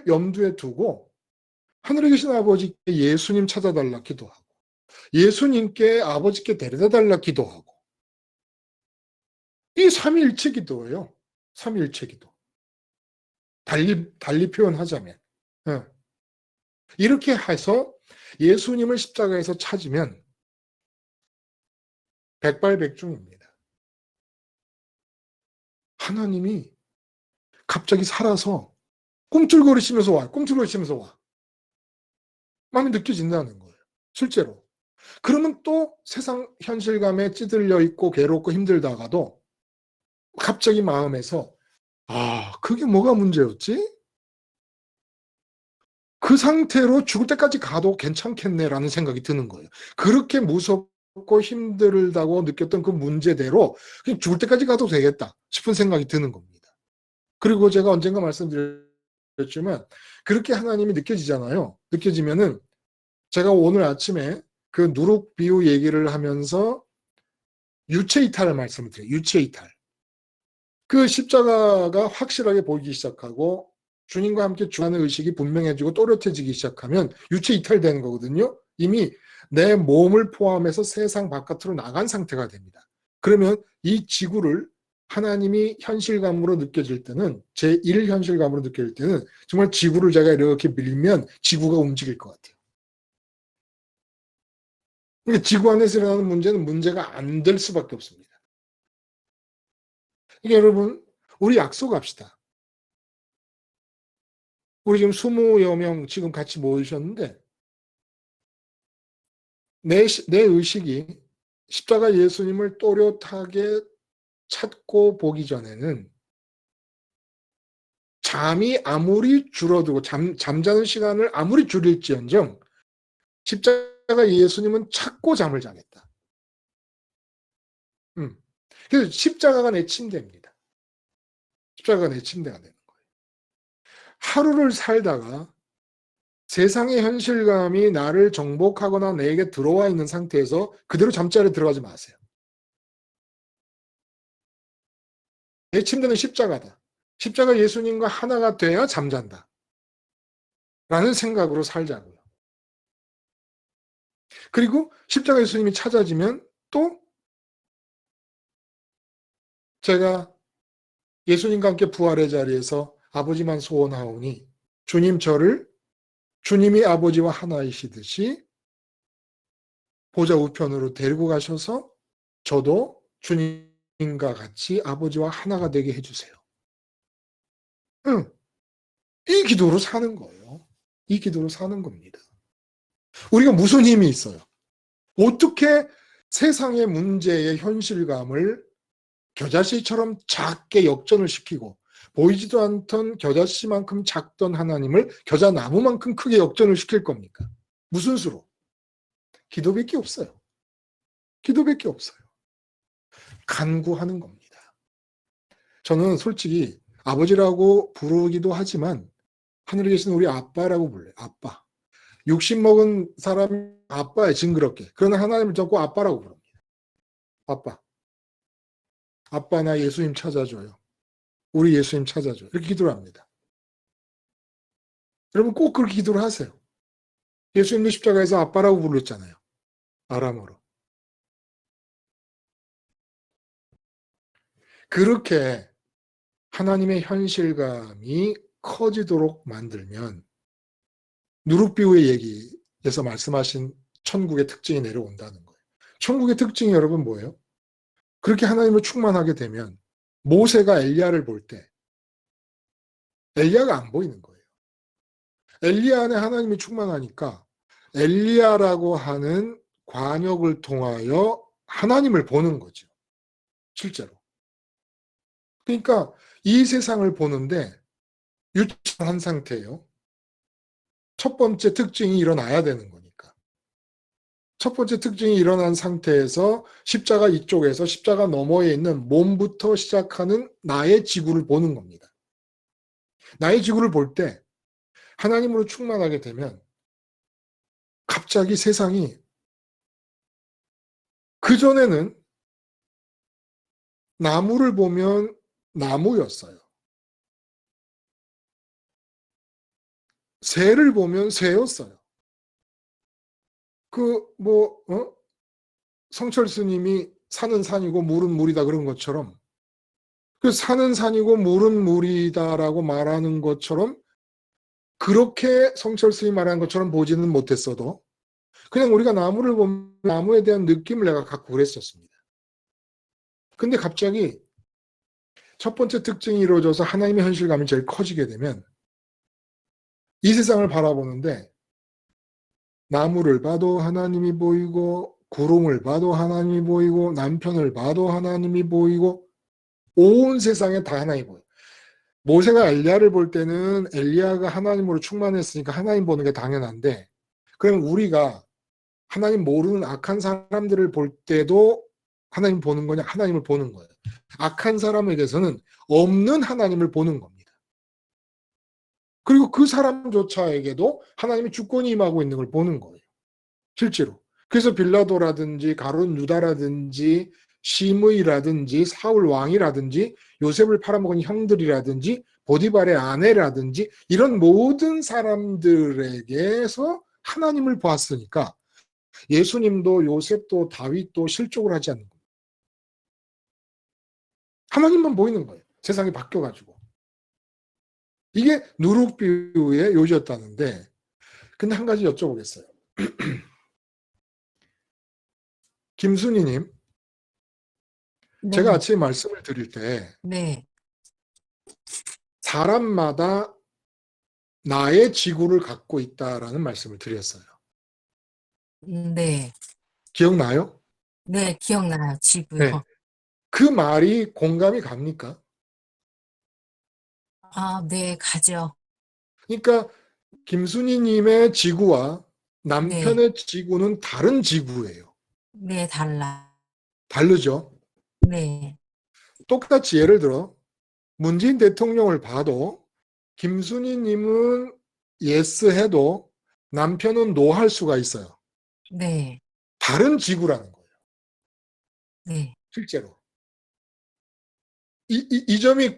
염두에 두고 하늘에 계신 아버지께 예수님 찾아달라 기도하고 예수님께 아버지께 데려다 달라 기도하고 이 삼위일체 기도예요. 삼위일체 기도. 달리 표현하자면 이렇게 해서 예수님을 십자가에서 찾으면 백발백중입니다. 하나님이 갑자기 살아서 꿈틀거리시면서 와. 꿈틀거리시면서 와. 마음이 느껴진다는 거예요. 실제로. 그러면 또 세상 현실감에 찌들려 있고 괴롭고 힘들다가도 갑자기 마음에서 그게 뭐가 문제였지? 그 상태로 죽을 때까지 가도 괜찮겠네라는 생각이 드는 거예요. 그렇게 무섭고 힘들다고 느꼈던 그 문제대로 그냥 죽을 때까지 가도 되겠다 싶은 생각이 드는 겁니다. 그리고 제가 언젠가 말씀드렸지만 그렇게 하나님이 느껴지잖아요. 느껴지면은 제가 오늘 아침에 그 누룩 비유 얘기를 하면서 유체 이탈을 말씀을 드려요. 유체 이탈. 그 십자가가 확실하게 보이기 시작하고 주님과 함께 죽는 의식이 분명해지고 또렷해지기 시작하면 유체 이탈되는 거거든요. 이미 내 몸을 포함해서 세상 바깥으로 나간 상태가 됩니다. 그러면 이 지구를 하나님이 현실감으로 느껴질 때는 제1현실감으로 느껴질 때는 정말 지구를 제가 이렇게 밀면 지구가 움직일 것 같아요. 그러니까 지구 안에서 일어나는 문제는 문제가 안 될 수밖에 없습니다. 그러니까 여러분 우리 약속합시다. 우리 지금 20여 명 지금 같이 모이셨는데 내 의식이 십자가 예수님을 또렷하게 찾고 보기 전에는 잠이 아무리 줄어들고 잠자는 시간을 아무리 줄일지언정 십자가 예수님은 찾고 잠을 자겠다. 그래서 십자가가 내 침대입니다. 십자가가 내 침대가 되는 거예요. 하루를 살다가 세상의 현실감이 나를 정복하거나 내게 들어와 있는 상태에서 그대로 잠자리에 들어가지 마세요. 내 침대는 십자가다. 십자가 예수님과 하나가 돼야 잠잔다. 라는 생각으로 살자고요. 그리고 십자가 예수님이 찾아지면 또 제가 예수님과 함께 부활의 자리에서 아버지만 소원하오니 주님이 아버지와 하나이시듯이 보좌 우편으로 데리고 가셔서 저도 주님과 같이 아버지와 하나가 되게 해주세요. 이 기도로 사는 거예요. 이 기도로 사는 겁니다. 우리가 무슨 힘이 있어요? 어떻게 세상의 문제의 현실감을 겨자씨처럼 작게 역전을 시키고 보이지도 않던 겨자씨만큼 작던 하나님을 겨자나무만큼 크게 역전을 시킬 겁니까? 무슨 수로? 기도밖에 없어요. 기도밖에 없어요. 간구하는 겁니다. 저는 솔직히 아버지라고 부르기도 하지만 하늘에 계신 우리 아빠라고 불러요. 아빠. 60 먹은 사람이 아빠에 징그럽게. 그러나 하나님을 자꾸 아빠라고 부릅니다. 아빠. 아빠 나 예수님 찾아줘요. 우리 예수님 찾아줘요. 이렇게 기도를 합니다. 여러분 꼭 그렇게 기도를 하세요. 예수님도 십자가에서 아빠라고 불렀잖아요. 아람어로. 그렇게 하나님의 현실감이 커지도록 만들면 누룩비유의 얘기에서 말씀하신 천국의 특징이 내려온다는 거예요. 천국의 특징이 여러분 뭐예요? 그렇게 하나님을 충만하게 되면 모세가 엘리야를 볼 때 엘리야가 안 보이는 거예요. 엘리야 안에 하나님이 충만하니까 엘리야라고 하는 관역을 통하여 하나님을 보는 거죠. 실제로. 그러니까 이 세상을 보는데 유치한 상태예요. 첫 번째 특징이 일어나야 되는 거니까. 첫 번째 특징이 일어난 상태에서 십자가 이쪽에서 십자가 너머에 있는 몸부터 시작하는 나의 지구를 보는 겁니다. 나의 지구를 볼 때 하나님으로 충만하게 되면 갑자기 세상이 그전에는 나무를 보면 나무였어요. 새를 보면 새였어요. 성철 스님이 산은 산이고 물은 물이다 그런 것처럼 그 산은 산이고 물은 물이다라고 말하는 것처럼 그렇게 성철 스님이 말하는 것처럼 보지는 못했어도 그냥 우리가 나무를 보면 나무에 대한 느낌을 내가 갖고 그랬었습니다. 근데 갑자기 첫 번째 특징이 이루어져서 하나님의 현실감이 제일 커지게 되면 이 세상을 바라보는데 나무를 봐도 하나님이 보이고 구름을 봐도 하나님이 보이고 남편을 봐도 하나님이 보이고 온 세상에 다 하나님이 보여요. 모세가 엘리야를 볼 때는 엘리야가 하나님으로 충만했으니까 하나님 보는 게 당연한데 그럼 우리가 하나님 모르는 악한 사람들을 볼 때도 하나님 보는 거냐? 하나님을 보는 거예요. 악한 사람에게서는 없는 하나님을 보는 겁니다. 그리고 그 사람조차에게도 하나님의 주권이 임하고 있는 걸 보는 거예요. 실제로. 그래서 빌라도라든지 가룟 유다라든지 시므이라든지 사울 왕이라든지 요셉을 팔아먹은 형들이라든지 보디발의 아내라든지 이런 모든 사람들에게서 하나님을 보았으니까 예수님도 요셉도 다윗도 실족을 하지 않는 거예요. 하나님만 보이는 거예요. 세상이 바뀌어가지고. 이게 누룩비유의 요지였다는데 근데 한 가지 여쭤보겠어요. 김순희님, 네. 제가 아침에 말씀을 드릴 때 네. 사람마다 나의 지구를 갖고 있다라는 말씀을 드렸어요. 네. 기억나요? 네, 기억나요. 지구요. 네. 그 말이 공감이 갑니까? 아, 네, 가죠. 그러니까 김순희님의 지구와 남편의 지구는 다른 지구예요. 네, 달라. 다르죠? 네. 똑같이 예를 들어 문재인 대통령을 봐도 김순희님은 예스 해도 남편은 노 할 수가 있어요. 네. 다른 지구라는 거예요. 네. 실제로. 이 점이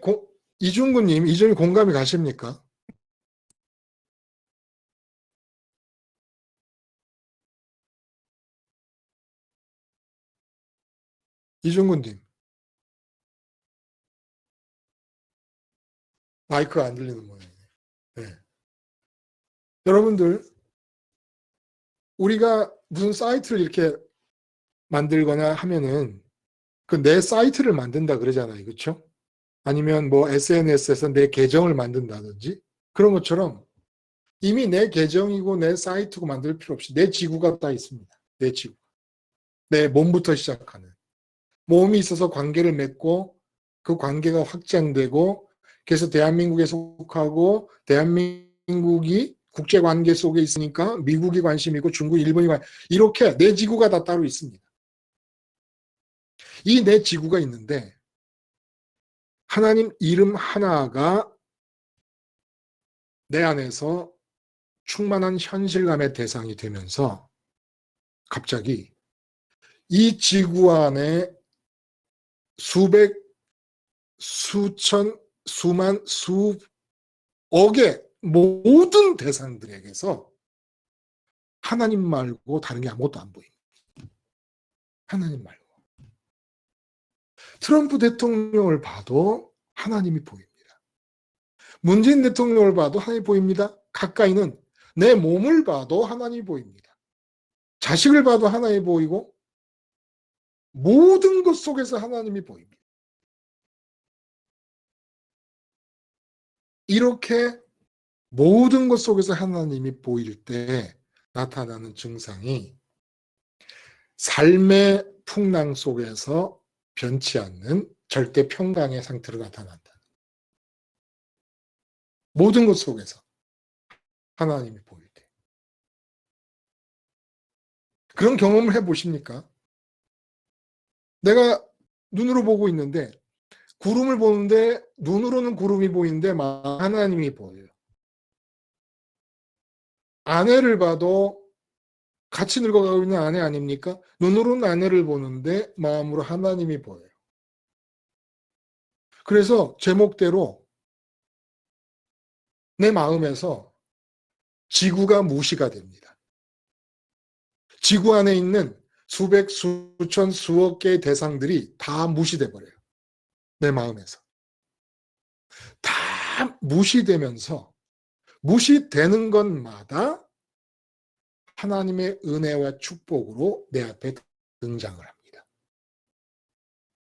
이중구님, 이 점이 공감이 가십니까? 이중구님. 마이크가 안 들리는 모양이네요. 네. 여러분들, 우리가 무슨 사이트를 이렇게 만들거나 하면은 그 내 사이트를 만든다 그러잖아요. 그렇죠? 아니면 뭐 SNS에서 내 계정을 만든다든지 그런 것처럼 이미 내 계정이고 내 사이트고 만들 필요 없이 내 지구가 다 있습니다. 내 지구. 내 몸부터 시작하는. 몸이 있어서 관계를 맺고 그 관계가 확장되고 그래서 대한민국에 속하고 대한민국이 국제관계 속에 있으니까 미국이 관심이 있고 중국, 일본이 이렇게 내 지구가 다 따로 있습니다. 이 내 지구가 있는데 하나님 이름 하나가 내 안에서 충만한 현실감의 대상이 되면서 갑자기 이 지구 안에 수백, 수천, 수만, 수억의 모든 대상들에게서 하나님 말고 다른 게 아무것도 안 보입니다. 하나님 말고. 트럼프 대통령을 봐도 하나님이 보입니다. 문재인 대통령을 봐도 하나님이 보입니다. 가까이는 내 몸을 봐도 하나님이 보입니다. 자식을 봐도 하나님이 보이고 모든 것 속에서 하나님이 보입니다. 이렇게 모든 것 속에서 하나님이 보일 때 나타나는 증상이 삶의 풍랑 속에서 변치 않는 절대 평강의 상태로 나타난다. 모든 것 속에서 하나님이 보일 때. 그런 경험을 해보십니까? 내가 눈으로 보고 있는데 구름을 보는데 눈으로는 구름이 보이는데 하나님이 보여요. 아내를 봐도 같이 늙어가고 있는 아내 아닙니까? 눈으로는 아내를 보는데 마음으로 하나님이 보여요. 그래서 제목대로 내 마음에서 지구가 무시가 됩니다. 지구 안에 있는 수백, 수천, 수억 개의 대상들이 다 무시돼 버려요. 내 마음에서. 다 무시되면서 무시되는 것마다 하나님의 은혜와 축복으로 내 앞에 등장을 합니다.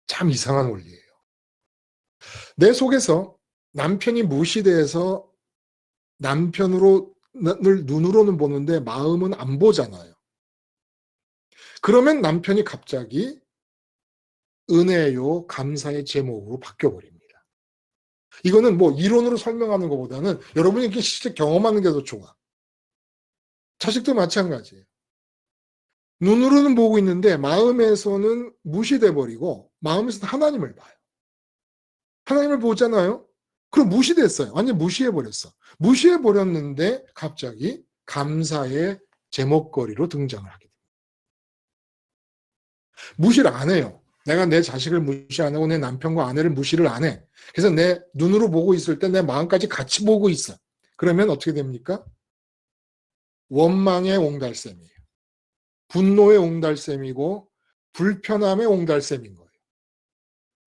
참 이상한 원리예요. 내 속에서 남편이 무시돼서 남편을 눈으로는 보는데 마음은 안 보잖아요. 그러면 남편이 갑자기 은혜요, 감사의 제목으로 바뀌어버립니다. 이거는 뭐 이론으로 설명하는 것보다는 여러분이 이렇게 실제 경험하는 게 더 좋아. 자식도 마찬가지예요. 눈으로는 보고 있는데 마음에서는 무시돼 버리고 마음에서는 하나님을 봐요. 하나님을 보잖아요. 그럼 무시됐어요. 완전 무시해 버렸어. 무시해 버렸는데 갑자기 감사의 제목거리로 등장을 하게 됩니다. 무시를 안 해요. 내가 내 자식을 무시 안 하고 내 남편과 아내를 무시를 안 해. 그래서 내 눈으로 보고 있을 때 내 마음까지 같이 보고 있어. 그러면 어떻게 됩니까? 원망의 옹달샘이에요. 분노의 옹달샘이고 불편함의 옹달샘인 거예요.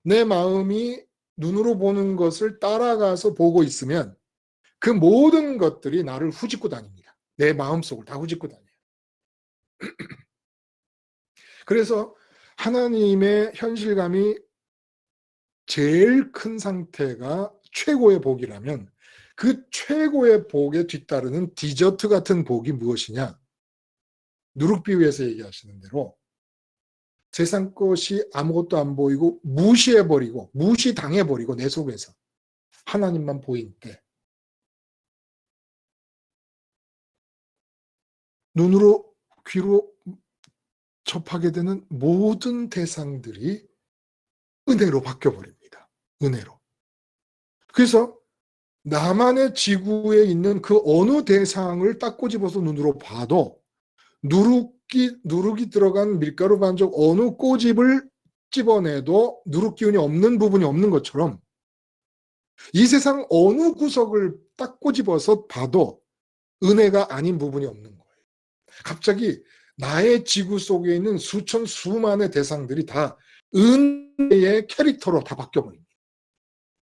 내 마음이 눈으로 보는 것을 따라가서 보고 있으면 그 모든 것들이 나를 후집고 다닙니다. 내 마음속을 다 후집고 다녀요. 그래서 하나님의 현실감이 제일 큰 상태가 최고의 복이라면 그 최고의 복에 뒤따르는 디저트 같은 복이 무엇이냐? 누룩비유에서 얘기하시는 대로 세상 것이 아무것도 안 보이고 무시해버리고 무시당해버리고 내 속에서 하나님만 보인 때 눈으로 귀로 접하게 되는 모든 대상들이 은혜로 바뀌어버립니다. 은혜로. 그래서 나만의 지구에 있는 그 어느 대상을 딱 꼬집어서 눈으로 봐도 누룩이 들어간 밀가루 반죽 어느 꼬집을 집어내도 누룩 기운이 없는 부분이 없는 것처럼 이 세상 어느 구석을 딱 꼬집어서 봐도 은혜가 아닌 부분이 없는 거예요. 갑자기 나의 지구 속에 있는 수천 수만의 대상들이 다 은혜의 캐릭터로 다 바뀌어버립니다.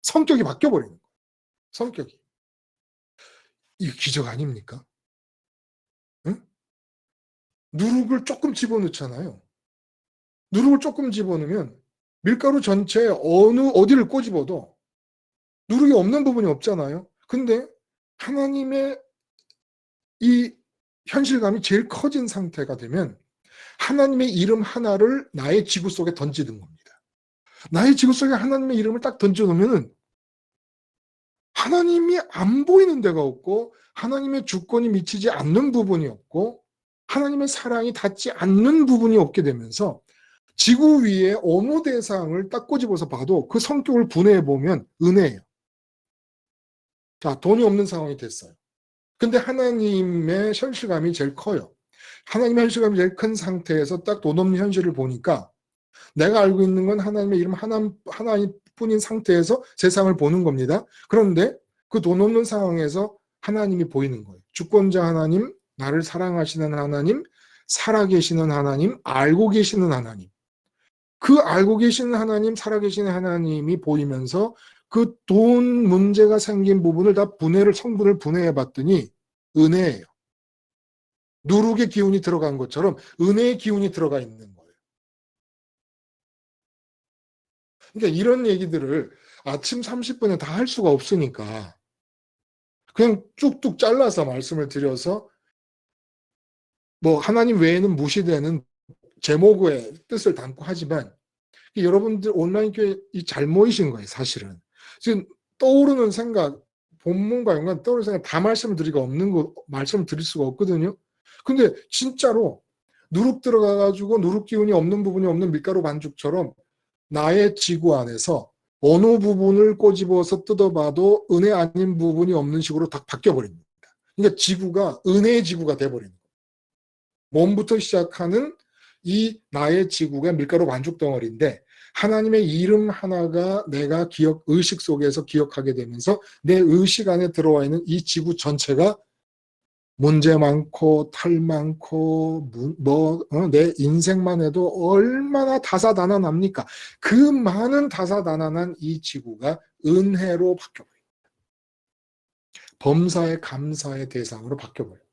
성격이 바뀌어버리는 거예요. 성격이. 이게 기적 아닙니까? 응? 누룩을 조금 집어넣잖아요. 누룩을 조금 집어넣으면 밀가루 전체에 어디를 꼬집어도 누룩이 없는 부분이 없잖아요. 근데 하나님의 이 현실감이 제일 커진 상태가 되면 하나님의 이름 하나를 나의 지구 속에 던지는 겁니다. 나의 지구 속에 하나님의 이름을 딱 던져놓으면 하나님이 안 보이는 데가 없고 하나님의 주권이 미치지 않는 부분이 없고 하나님의 사랑이 닿지 않는 부분이 없게 되면서 지구 위에 어느 대상을 딱 꼬집어서 봐도 그 성격을 분해해 보면 은혜예요. 자, 돈이 없는 상황이 됐어요. 근데 하나님의 현실감이 제일 커요. 하나님의 현실감이 제일 큰 상태에서 딱 돈 없는 현실을 보니까 내가 알고 있는 건 하나님의 이름 하나뿐인 상태에서 세상을 보는 겁니다. 그런데 그 돈 없는 상황에서 하나님이 보이는 거예요. 주권자 하나님, 나를 사랑하시는 하나님, 살아계시는 하나님, 알고 계시는 하나님. 그 알고 계시는 하나님, 살아계시는 하나님이 보이면서 그 돈 문제가 생긴 부분을 다 성분을 분해해 봤더니 은혜예요. 누룩의 기운이 들어간 것처럼 은혜의 기운이 들어가 있는 거예요. 그러니까 이런 얘기들을 아침 30분에 다 할 수가 없으니까 그냥 뚝뚝 잘라서 말씀을 드려서 뭐 하나님 외에는 무시되는 제목의 뜻을 담고 하지만 여러분들 온라인 교회 잘 모이신 거예요, 사실은. 지금 떠오르는 생각, 본문과 연관 떠오르는 생각 다 말씀을 드릴 수가 없거든요. 근데 진짜로 누룩 들어가가지고 누룩 기운이 없는 부분이 없는 밀가루 반죽처럼 나의 지구 안에서 어느 부분을 꼬집어서 뜯어봐도 은혜 아닌 부분이 없는 식으로 다 바뀌어버립니다. 그러니까 지구가 은혜의 지구가 돼버리는 거예요. 몸부터 시작하는 이 나의 지구가 밀가루 반죽 덩어리인데 하나님의 이름 하나가 내가 의식 속에서 기억하게 되면서 내 의식 안에 들어와 있는 이 지구 전체가 문제 많고 탈 많고 내 인생만 해도 얼마나 다사다난합니까? 그 많은 다사다난한 이 지구가 은혜로 바뀌어버립니다. 범사의 감사의 대상으로 바뀌어버립니다.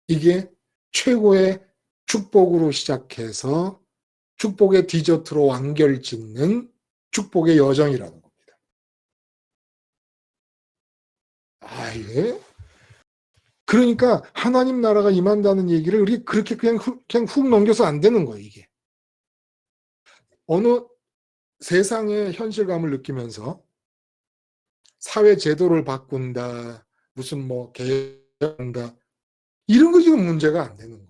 이게 최고의 축복으로 시작해서 축복의 디저트로 완결짓는 축복의 여정이라는 겁니다. 이게 그러니까 하나님 나라가 임한다는 얘기를 우리 그렇게 그냥 훅 넘겨서 안 되는 거예요, 이게. 어느 세상의 현실감을 느끼면서 사회 제도를 바꾼다, 무슨 개혁한다, 이런 거 지금 문제가 안 되는 거예요.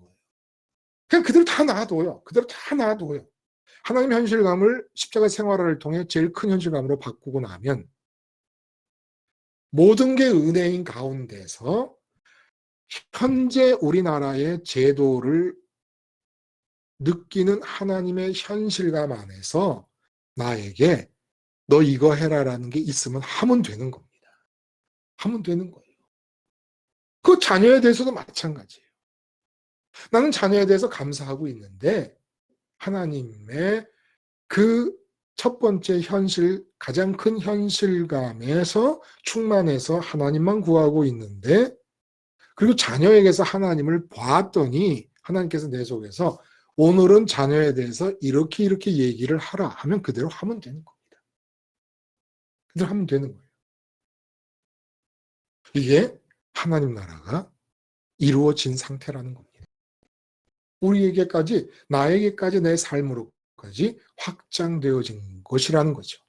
그냥 그대로 다 놔둬요. 하나님의 현실감을 십자가 생활을 통해 제일 큰 현실감으로 바꾸고 나면 모든 게 은혜인 가운데서 현재 우리나라의 제도를 느끼는 하나님의 현실감 안에서 나에게 너 이거 해라라는 게 있으면 하면 되는 겁니다. 하면 되는 거예요. 그 자녀에 대해서도 마찬가지예요. 나는 자녀에 대해서 감사하고 있는데 하나님의 그 첫 번째 현실, 가장 큰 현실감에서 충만해서 하나님만 구하고 있는데 그리고 자녀에게서 하나님을 봤더니 하나님께서 내 속에서 오늘은 자녀에 대해서 이렇게 얘기를 하라 하면 그대로 하면 되는 겁니다. 그대로 하면 되는 거예요. 이게 하나님 나라가 이루어진 상태라는 겁니다. 우리에게까지, 나에게까지, 내 삶으로까지 확장되어진 것이라는 거죠.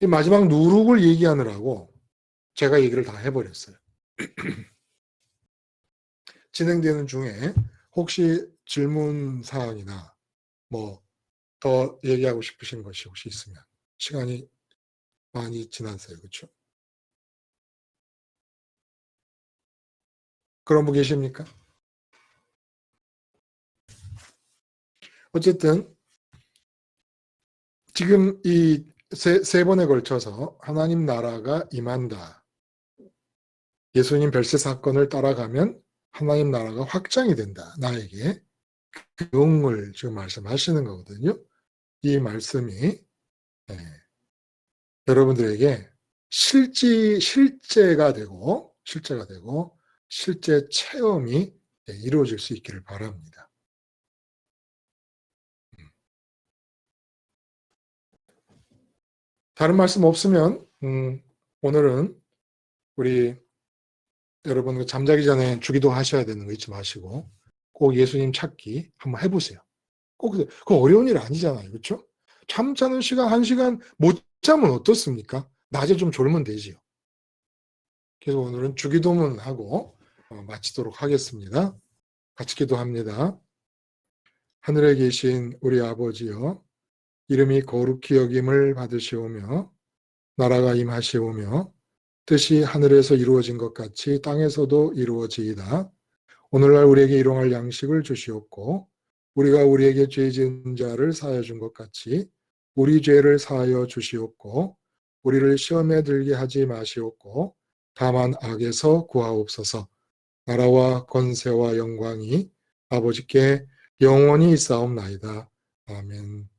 이 마지막 누룩을 얘기하느라고 제가 얘기를 다 해버렸어요. 진행되는 중에 혹시 질문 사항이나 더 얘기하고 싶으신 것이 혹시 있으면 시간이 많이 지났어요. 그렇죠? 그런 분 계십니까? 어쨌든 지금 이 세 번에 걸쳐서 하나님 나라가 임한다. 예수님 별세 사건을 따라가면 하나님 나라가 확장이 된다. 나에게 그 내용을 지금 말씀하시는 거거든요. 이 말씀이 여러분들에게 실제가 되고 실제 체험이 이루어질 수 있기를 바랍니다. 다른 말씀 없으면 오늘은 우리 여러분 잠자기 전에 주기도 하셔야 되는 거 잊지 마시고 꼭 예수님 찾기 한번 해보세요. 꼭 그 어려운 일 아니잖아요. 그렇죠? 잠자는 시간 1시간 못 자면 어떻습니까? 낮에 좀 졸면 되지요. 그래서 오늘은 주기도문 하고 마치도록 하겠습니다. 같이 기도합니다. 하늘에 계신 우리 아버지여, 이름이 거룩히 여김을 받으시오며 나라가 임하시오며 뜻이 하늘에서 이루어진 것 같이 땅에서도 이루어지이다. 오늘날 우리에게 일용할 양식을 주시옵고 우리가 우리에게 죄 지은 자를 사하여 준 것 같이 우리 죄를 사하여 주시옵고 우리를 시험에 들게 하지 마시옵고 다만 악에서 구하옵소서. 나라와 권세와 영광이 아버지께 영원히 있사옵나이다. 아멘.